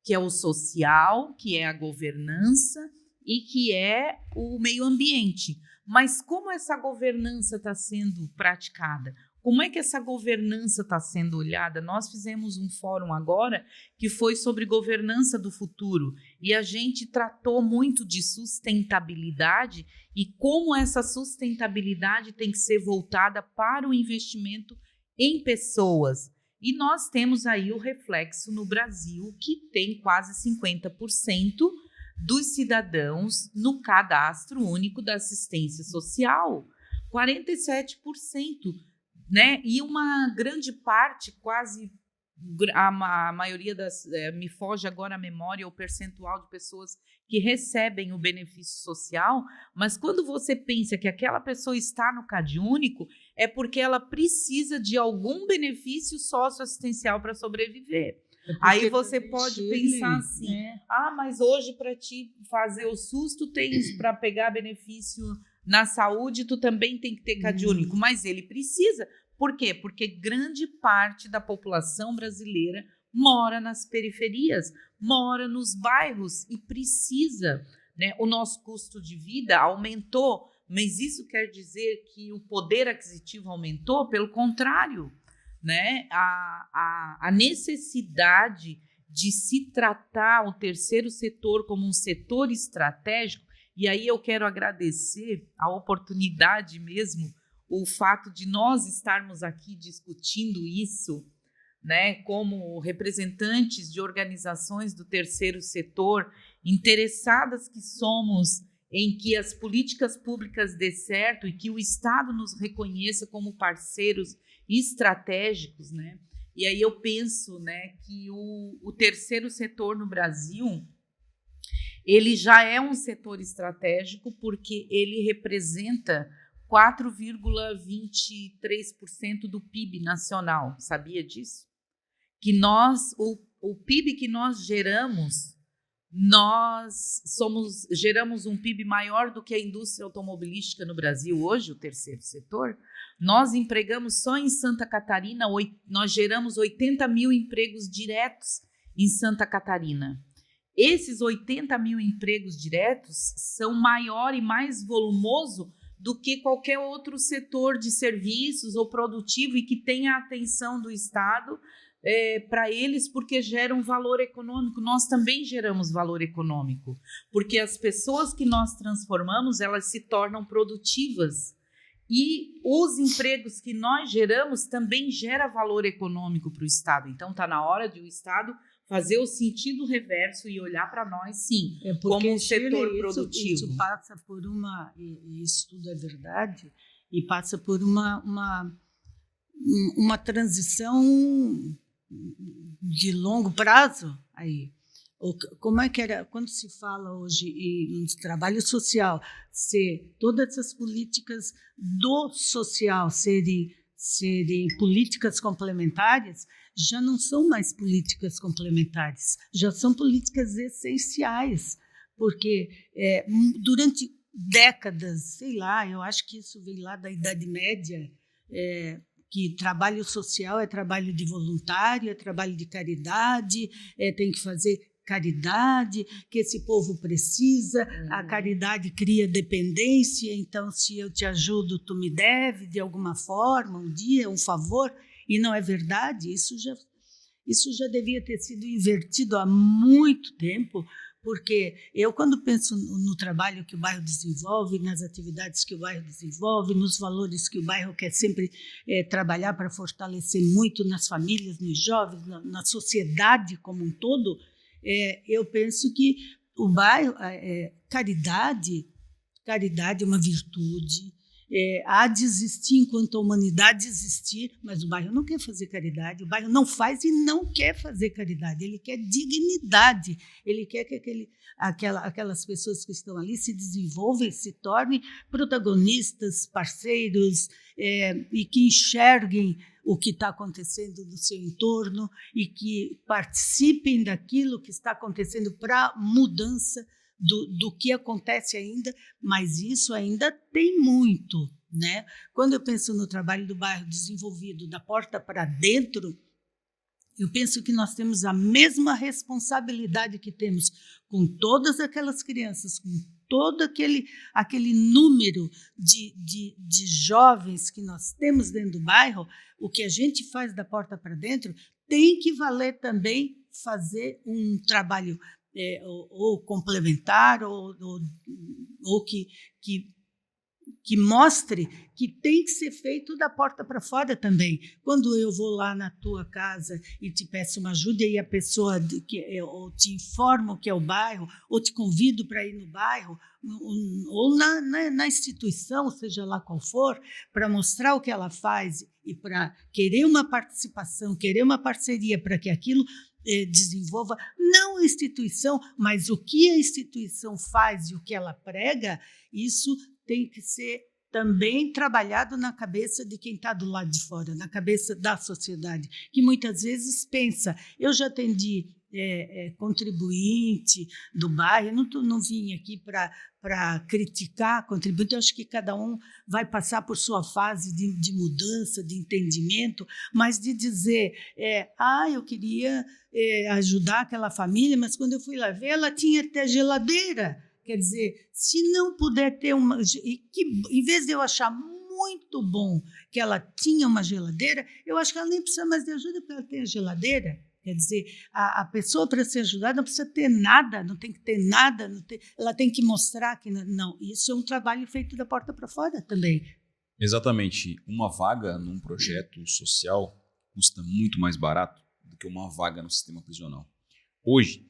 S2: que é o social, que é a governança e que é o meio ambiente. Mas como essa governança está sendo praticada? Como é que essa governança está sendo olhada? Nós fizemos um fórum agora que foi sobre governança do futuro e a gente tratou muito de sustentabilidade e como essa sustentabilidade tem que ser voltada para o investimento em pessoas. E nós temos aí o reflexo no Brasil, que tem quase 50% dos cidadãos no cadastro único da assistência social, 47%. Né? E uma grande parte, quase a maioria me foge agora a memória, o percentual de pessoas que recebem o benefício social, mas quando você pensa que aquela pessoa está no CadÚnico, é porque ela precisa de algum benefício socioassistencial para sobreviver. Aí você pode pensar assim, mas hoje para te fazer o SUS, tu tens para pegar benefício na saúde, tu também tem que ter CadÚnico, mas ele precisa. Por quê? Porque grande parte da população brasileira mora nas periferias, mora nos bairros e precisa, né? O nosso custo de vida aumentou, mas isso quer dizer que o poder aquisitivo aumentou? Pelo contrário, né? A necessidade de se tratar o terceiro setor como um setor estratégico, e aí eu quero agradecer a oportunidade mesmo, o fato de nós estarmos aqui discutindo isso, né, como representantes de organizações do terceiro setor, interessadas que somos em que as políticas públicas dê certo e que o Estado nos reconheça como parceiros estratégicos, né? E aí eu penso, né, que o terceiro setor no Brasil, ele já é um setor estratégico porque ele representa 4,23% do PIB nacional. Sabia disso? Que o PIB que nós geramos, geramos um PIB maior do que a indústria automobilística no Brasil hoje, o terceiro setor. Nós empregamos só em Santa Catarina, nós geramos 80 mil empregos diretos em Santa Catarina. Esses 80 mil empregos diretos são maior e mais volumoso do que qualquer outro setor de serviços ou produtivo e que tenha a atenção do Estado para eles porque geram valor econômico. Nós também geramos valor econômico, porque as pessoas que nós transformamos, elas se tornam produtivas. E os empregos que nós geramos também geram valor econômico para o Estado. Então, está na hora de o Estado fazer o sentido reverso e olhar para nós, sim, como um setor produtivo.
S3: Isso passa por e isso tudo é verdade, e passa por uma transição de longo prazo aí. Como é que era quando se fala hoje em trabalho social, ser todas essas políticas do social serem políticas complementares, já não são mais políticas complementares, já são políticas essenciais, porque durante décadas, sei lá, eu acho que isso veio lá da Idade Média, que trabalho social é trabalho de voluntário, é trabalho de caridade, tem que fazer caridade, que esse povo precisa, a caridade cria dependência, então se eu te ajudo, tu me deve de alguma forma, um dia, um favor, e não é verdade, isso já devia ter sido invertido há muito tempo, porque eu, quando penso no trabalho que o bairro desenvolve, nas atividades que o bairro desenvolve, nos valores que o bairro quer sempre trabalhar para fortalecer muito nas famílias, nos jovens, na sociedade como um todo, eu penso que o bairro, caridade é uma virtude, há de existir enquanto a humanidade existir, mas o bairro não quer fazer caridade, o bairro não faz e não quer fazer caridade, ele quer dignidade, ele quer que aquelas pessoas que estão ali se desenvolvam, se tornem protagonistas, parceiros, e que enxerguem o que está acontecendo no seu entorno e que participem daquilo que está acontecendo para a mudança do que acontece ainda, mas isso ainda tem muito, né? Quando eu penso no trabalho do bairro desenvolvido da porta para dentro, eu penso que nós temos a mesma responsabilidade que temos com todas aquelas crianças, com todo aquele número de jovens que nós temos dentro do bairro. O que a gente faz da porta para dentro tem que valer também fazer um trabalho ou complementar ou que mostre que tem que ser feito da porta para fora também. Quando eu vou lá na tua casa e te peço uma ajuda e a pessoa ou te informo que é o bairro, ou te convido para ir no bairro, ou na instituição, seja lá qual for, para mostrar o que ela faz e para querer uma participação, querer uma parceria para que aquilo desenvolva, não a instituição, mas o que a instituição faz e o que ela prega, isso tem que ser também trabalhado na cabeça de quem está do lado de fora, na cabeça da sociedade, que muitas vezes pensa, eu já atendi contribuinte do bairro, eu não vim aqui para criticar contribuinte, eu acho que cada um vai passar por sua fase de mudança, de entendimento, mas de dizer, eu queria ajudar aquela família, mas quando eu fui lá ver, ela tinha até geladeira. Quer dizer, se não puder ter uma... em vez de eu achar muito bom que ela tinha uma geladeira, eu acho que ela nem precisa mais de ajuda porque ela tem a geladeira. Quer dizer, a pessoa, para ser ajudada, não precisa ter nada, não tem que ter nada, ela tem que mostrar que não. Isso é um trabalho feito da porta para fora também.
S1: Exatamente. Uma vaga num projeto social custa muito mais barato do que uma vaga no sistema prisional. Hoje,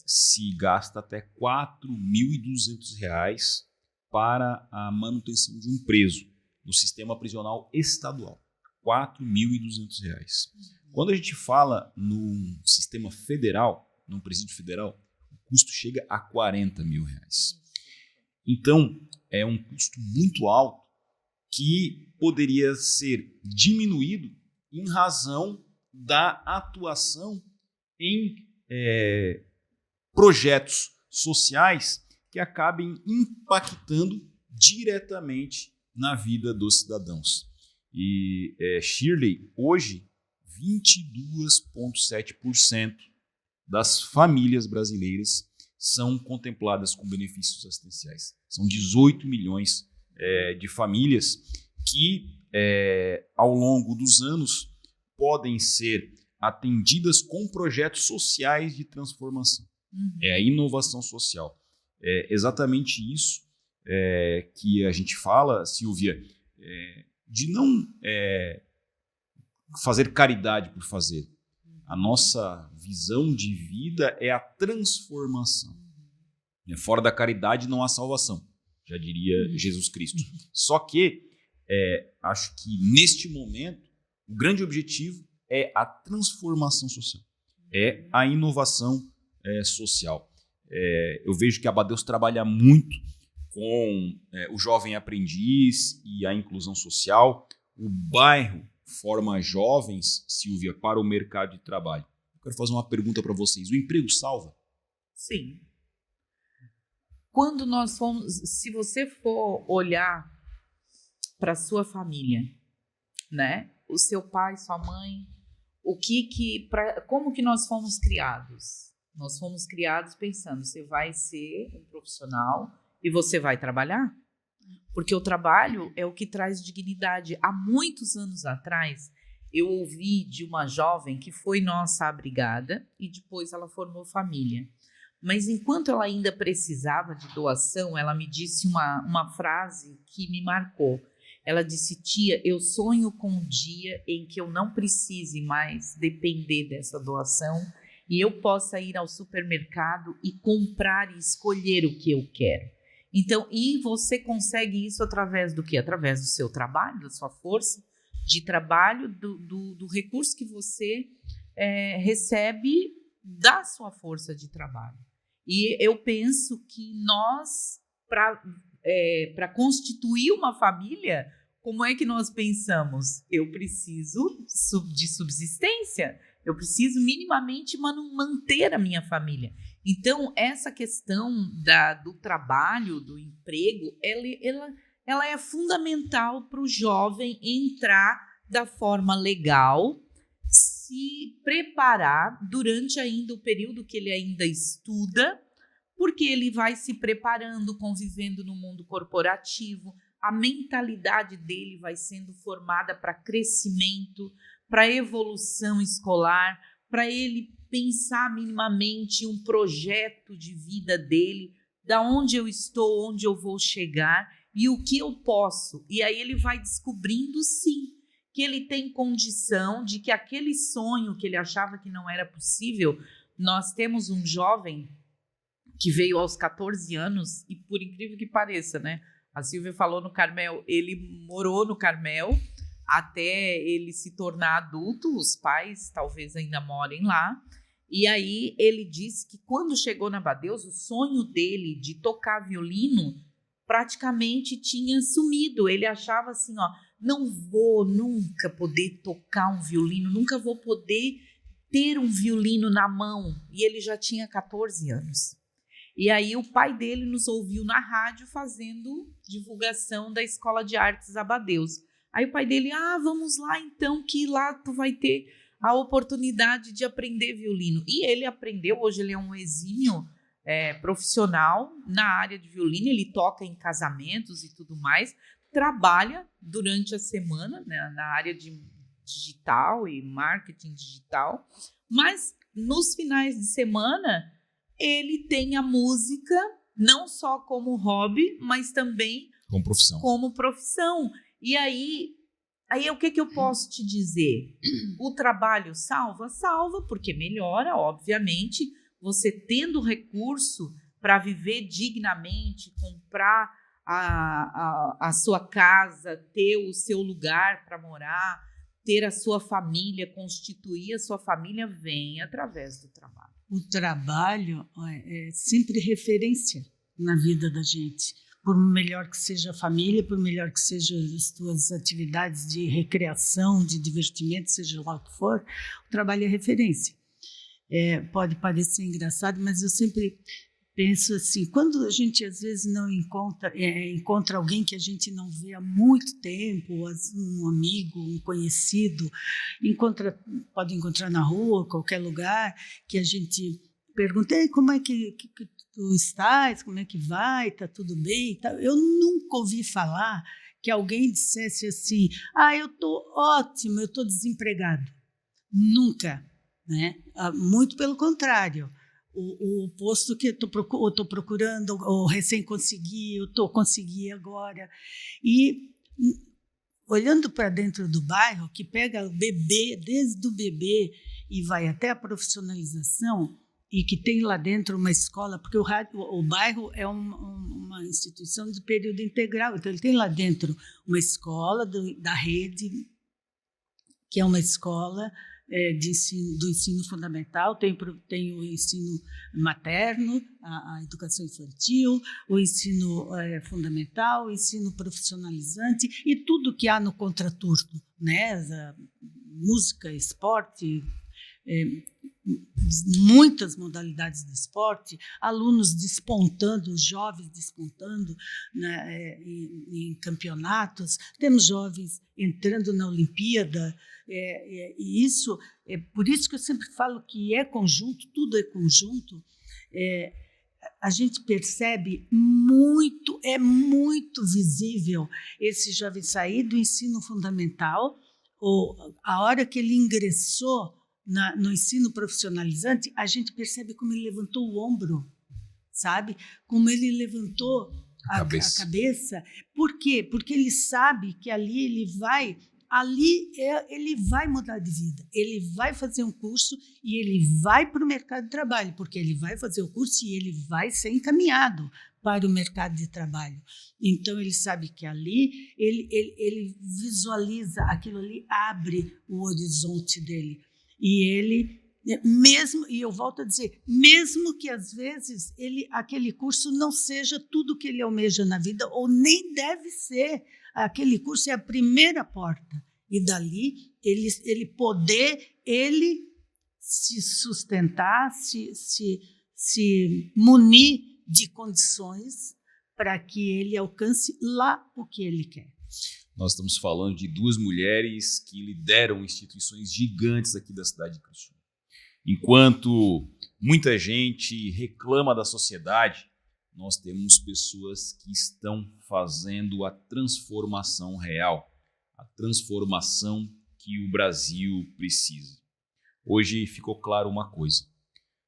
S1: se gasta até R$ 4.200 para a manutenção de um preso no sistema prisional estadual. R$ 4.200. Quando a gente fala num sistema federal, num presídio federal, o custo chega a R$ 40 mil. Então, é um custo muito alto que poderia ser diminuído em razão da atuação em projetos sociais que acabem impactando diretamente na vida dos cidadãos. E, Shirley, hoje, 22,7% das famílias brasileiras são contempladas com benefícios assistenciais. São 18 milhões de famílias que, ao longo dos anos, podem ser atendidas com projetos sociais de transformação. É a inovação social. É exatamente isso que a gente fala, Silvia, de não fazer caridade por fazer. A nossa visão de vida é a transformação. Fora da caridade não há salvação, já diria Jesus Cristo. Só que acho que neste momento o grande objetivo é a transformação social, é a inovação social. Eu vejo que a Abadeus trabalha muito com o jovem aprendiz e a inclusão social. O bairro forma jovens, Silvia, para o mercado de trabalho. Eu quero fazer uma pergunta para vocês. O emprego salva?
S2: Sim. Quando nós fomos, se você for olhar para a sua família, né? O seu pai, sua mãe, como que nós fomos criados? Nós fomos criados pensando, você vai ser um profissional e você vai trabalhar? Porque o trabalho é o que traz dignidade. Há muitos anos atrás, eu ouvi de uma jovem que foi nossa abrigada e depois ela formou família. Mas enquanto ela ainda precisava de doação, ela me disse uma frase que me marcou. Ela disse, tia, eu sonho com um dia em que eu não precise mais depender dessa doação e eu possa ir ao supermercado e comprar e escolher o que eu quero. Então, e você consegue isso através do quê? Através do seu trabalho, da sua força de trabalho, do recurso que você recebe da sua força de trabalho. E eu penso que nós, para constituir uma família, como é que nós pensamos? Eu preciso de subsistência, eu preciso minimamente manter a minha família. Então, essa questão do trabalho, do emprego, ela é fundamental para o jovem entrar da forma legal, se preparar durante ainda o período que ele ainda estuda, porque ele vai se preparando, convivendo no mundo corporativo, a mentalidade dele vai sendo formada para crescimento, para evolução escolar, para ele pensar minimamente um projeto de vida dele, da onde eu estou, onde eu vou chegar e o que eu posso. E aí ele vai descobrindo, sim, que ele tem condição de que aquele sonho que ele achava que não era possível. Nós temos um jovem que veio aos 14 anos e, por incrível que pareça, né? A Silvia falou no Carmel, ele morou no Carmel até ele se tornar adulto, os pais talvez ainda morem lá. E aí ele disse que quando chegou na Abadeus, o sonho dele de tocar violino praticamente tinha sumido. Ele achava assim, não vou nunca poder tocar um violino, nunca vou poder ter um violino na mão. E ele já tinha 14 anos. E aí o pai dele nos ouviu na rádio fazendo divulgação da Escola de Artes Abadeus. Aí o pai dele, vamos lá então, que lá tu vai ter a oportunidade de aprender violino. E ele aprendeu, hoje ele é um exímio profissional na área de violino, ele toca em casamentos e tudo mais, trabalha durante a semana, né, na área de digital e marketing digital, mas nos finais de semana ele tem a música não só como hobby, mas também como profissão. E aí o que eu posso te dizer? O trabalho salva? Salva, porque melhora, obviamente, você tendo recurso para viver dignamente, comprar a sua casa, ter o seu lugar para morar, ter a sua família, constituir a sua família, vem através do trabalho.
S3: O trabalho é sempre referência na vida da gente. Por melhor que seja a família, por melhor que sejam as tuas atividades de recreação, de divertimento, seja lá o que for, o trabalho é referência. Pode parecer engraçado, mas eu sempre penso assim, quando a gente às vezes não encontra alguém que a gente não vê há muito tempo, um amigo, um conhecido, pode encontrar na rua, qualquer lugar, que a gente pergunta, como é que tu estás, como é que vai, está tudo bem? Eu nunca ouvi falar que alguém dissesse assim, eu estou ótimo, eu estou desempregado. Nunca, né? Muito pelo contrário. O posto que eu estou procurando, ou recém consegui, eu consegui agora. E olhando para dentro do bairro, que pega o bebê, desde o bebê e vai até a profissionalização, e que tem lá dentro uma escola, porque o bairro é uma instituição de período integral, então ele tem lá dentro uma escola da rede, que é uma escola do ensino fundamental, tem o ensino materno, a educação infantil, o ensino fundamental, o ensino profissionalizante e tudo que há no contraturno, né? Música, esporte, muitas modalidades de esporte, alunos despontando, jovens despontando, né, em campeonatos, temos jovens entrando na Olimpíada, e isso é por isso que eu sempre falo que é conjunto, tudo é conjunto. A gente percebe muito, é muito visível esse jovem sair do ensino fundamental, ou a hora que ele ingressou no ensino profissionalizante, a gente percebe como ele levantou o ombro, sabe? Como ele levantou a cabeça. Por quê? Porque ele sabe que ali ele vai mudar de vida. Ele vai fazer um curso e ele vai para o mercado de trabalho, porque ele vai fazer o curso e ele vai ser encaminhado para o mercado de trabalho. Então, ele sabe que ali ele visualiza, aquilo ali abre o horizonte dele. E ele, mesmo, e eu volto a dizer, mesmo que às vezes aquele curso não seja tudo que ele almeja na vida, ou nem deve ser, aquele curso é a primeira porta. E dali ele poder se sustentar, se munir de condições para que ele alcance lá o que ele quer.
S1: Nós estamos falando de duas mulheres que lideram instituições gigantes aqui da cidade de Criciúma. Enquanto muita gente reclama da sociedade, nós temos pessoas que estão fazendo a transformação real, a transformação que o Brasil precisa. Hoje ficou claro uma coisa: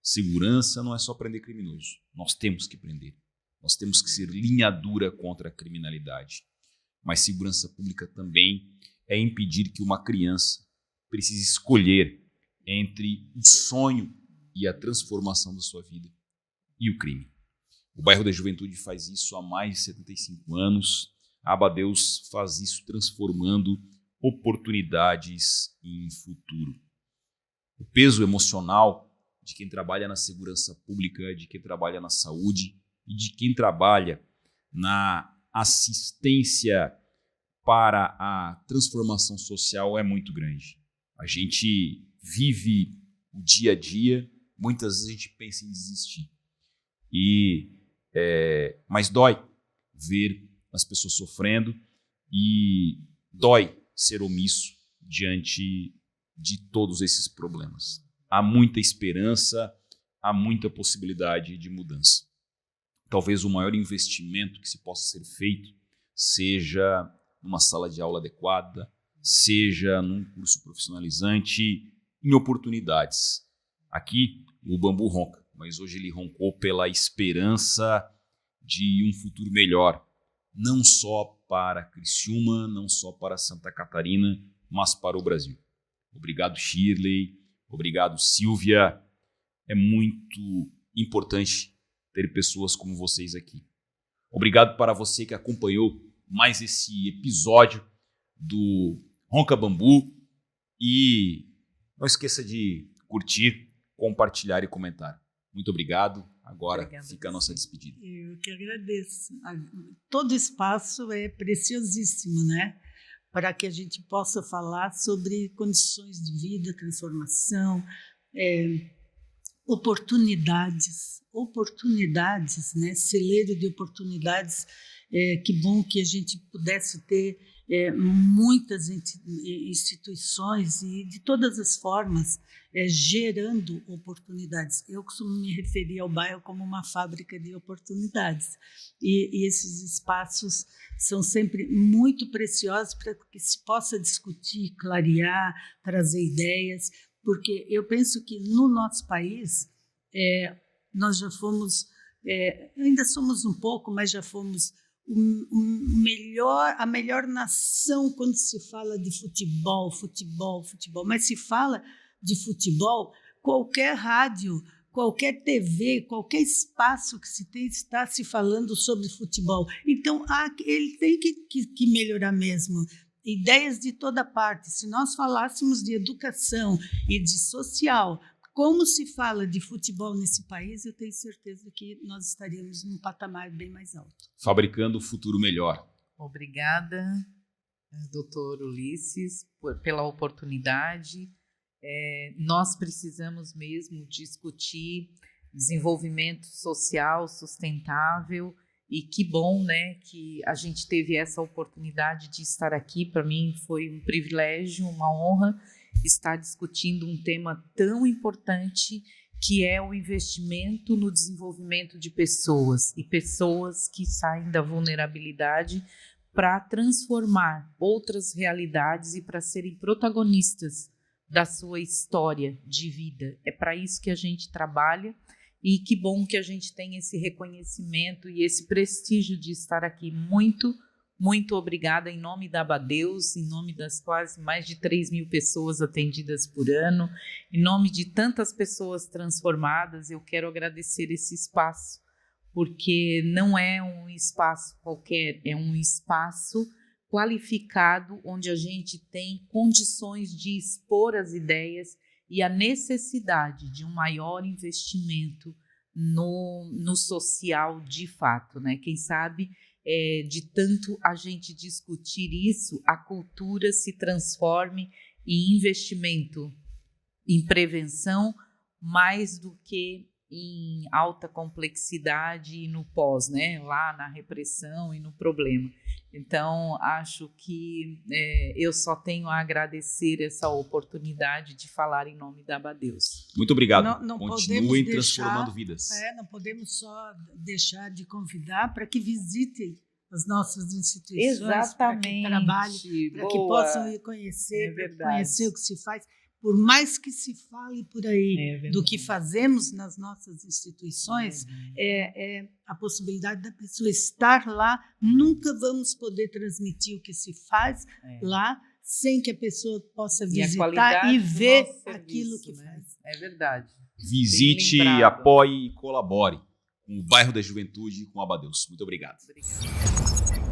S1: segurança não é só prender criminoso, nós temos que prender. Nós temos que ser linha dura contra a criminalidade. Mas segurança pública também é impedir que uma criança precise escolher entre o sonho e a transformação da sua vida e o crime. O Bairro da Juventude faz isso há mais de 75 anos. A Abadeus faz isso transformando oportunidades em futuro. O peso emocional de quem trabalha na segurança pública, de quem trabalha na saúde e de quem trabalha na assistência para a transformação social é muito grande. A gente vive o dia a dia, muitas vezes a gente pensa em desistir. Mas dói ver as pessoas sofrendo e dói ser omisso diante de todos esses problemas. Há muita esperança, há muita possibilidade de mudança. Talvez o maior investimento que se possa ser feito seja numa sala de aula adequada, seja num curso profissionalizante, em oportunidades. Aqui o bambu ronca, mas hoje ele roncou pela esperança de um futuro melhor, não só para Criciúma, não só para Santa Catarina, mas para o Brasil. Obrigado, Shirley. Obrigado, Silvia. É muito importante ter pessoas como vocês aqui. Obrigado para você que acompanhou mais esse episódio do Ronca Bambu. E não esqueça de curtir, compartilhar e comentar. Muito obrigado. Agora fica a nossa despedida.
S3: Eu que agradeço. Todo espaço é preciosíssimo, né? Para que a gente possa falar sobre condições de vida, transformação, oportunidades, né? Celeiro de oportunidades. Que bom que a gente pudesse ter muitas instituições e de todas as formas gerando oportunidades. Eu costumo me referir ao bairro como uma fábrica de oportunidades. E esses espaços são sempre muito preciosos para que se possa discutir, clarear, trazer ideias. porque eu penso que no nosso país nós já fomos, ainda somos um pouco, mas já fomos a melhor nação quando se fala de futebol. Mas se fala de futebol, qualquer rádio, qualquer TV, qualquer espaço que se tem está se falando sobre futebol. Então, ele tem que melhorar mesmo. Ideias de toda parte. Se nós falássemos de educação e de social, como se fala de futebol nesse país, eu tenho certeza que nós estaríamos num patamar bem mais alto.
S1: Fabricando o futuro melhor.
S2: Obrigada, doutor Ulisses, pela oportunidade. Nós precisamos mesmo discutir desenvolvimento social sustentável e que bom, né, que a gente teve essa oportunidade de estar aqui. Para mim foi um privilégio, uma honra estar discutindo um tema tão importante que é o investimento no desenvolvimento de pessoas e pessoas que saem da vulnerabilidade para transformar outras realidades e para serem protagonistas da sua história de vida. É para isso que a gente trabalha e que bom que a gente tem esse reconhecimento e esse prestígio de estar aqui. Muito, muito obrigada em nome da Abadeus, em nome das quase mais de 3.000 pessoas atendidas por ano, em nome de tantas pessoas transformadas. Eu quero agradecer esse espaço, porque não é um espaço qualquer, é um espaço qualificado, onde a gente tem condições de expor as ideias e a necessidade de um maior investimento no social de fato, né? Quem sabe, de tanto a gente discutir isso, a cultura se transforme em investimento em prevenção mais do que em alta complexidade e no pós, né? Lá na repressão e no problema. Então, acho que eu só tenho a agradecer essa oportunidade de falar em nome da Abadeus.
S1: Muito obrigado.
S3: Não
S1: Continuem transformando vidas.
S3: Não podemos só deixar de convidar para que visitem as nossas instituições, para que trabalhem, para que possam conhecer o que se faz. Por mais que se fale por aí do que fazemos nas nossas instituições, a possibilidade da pessoa estar lá, nunca vamos poder transmitir o que se faz lá sem que a pessoa possa visitar e ver aquilo que faz.
S2: É verdade.
S1: Visite, apoie e colabore com o Bairro da Juventude e com a Abadeus. Muito obrigado.
S2: Obrigada.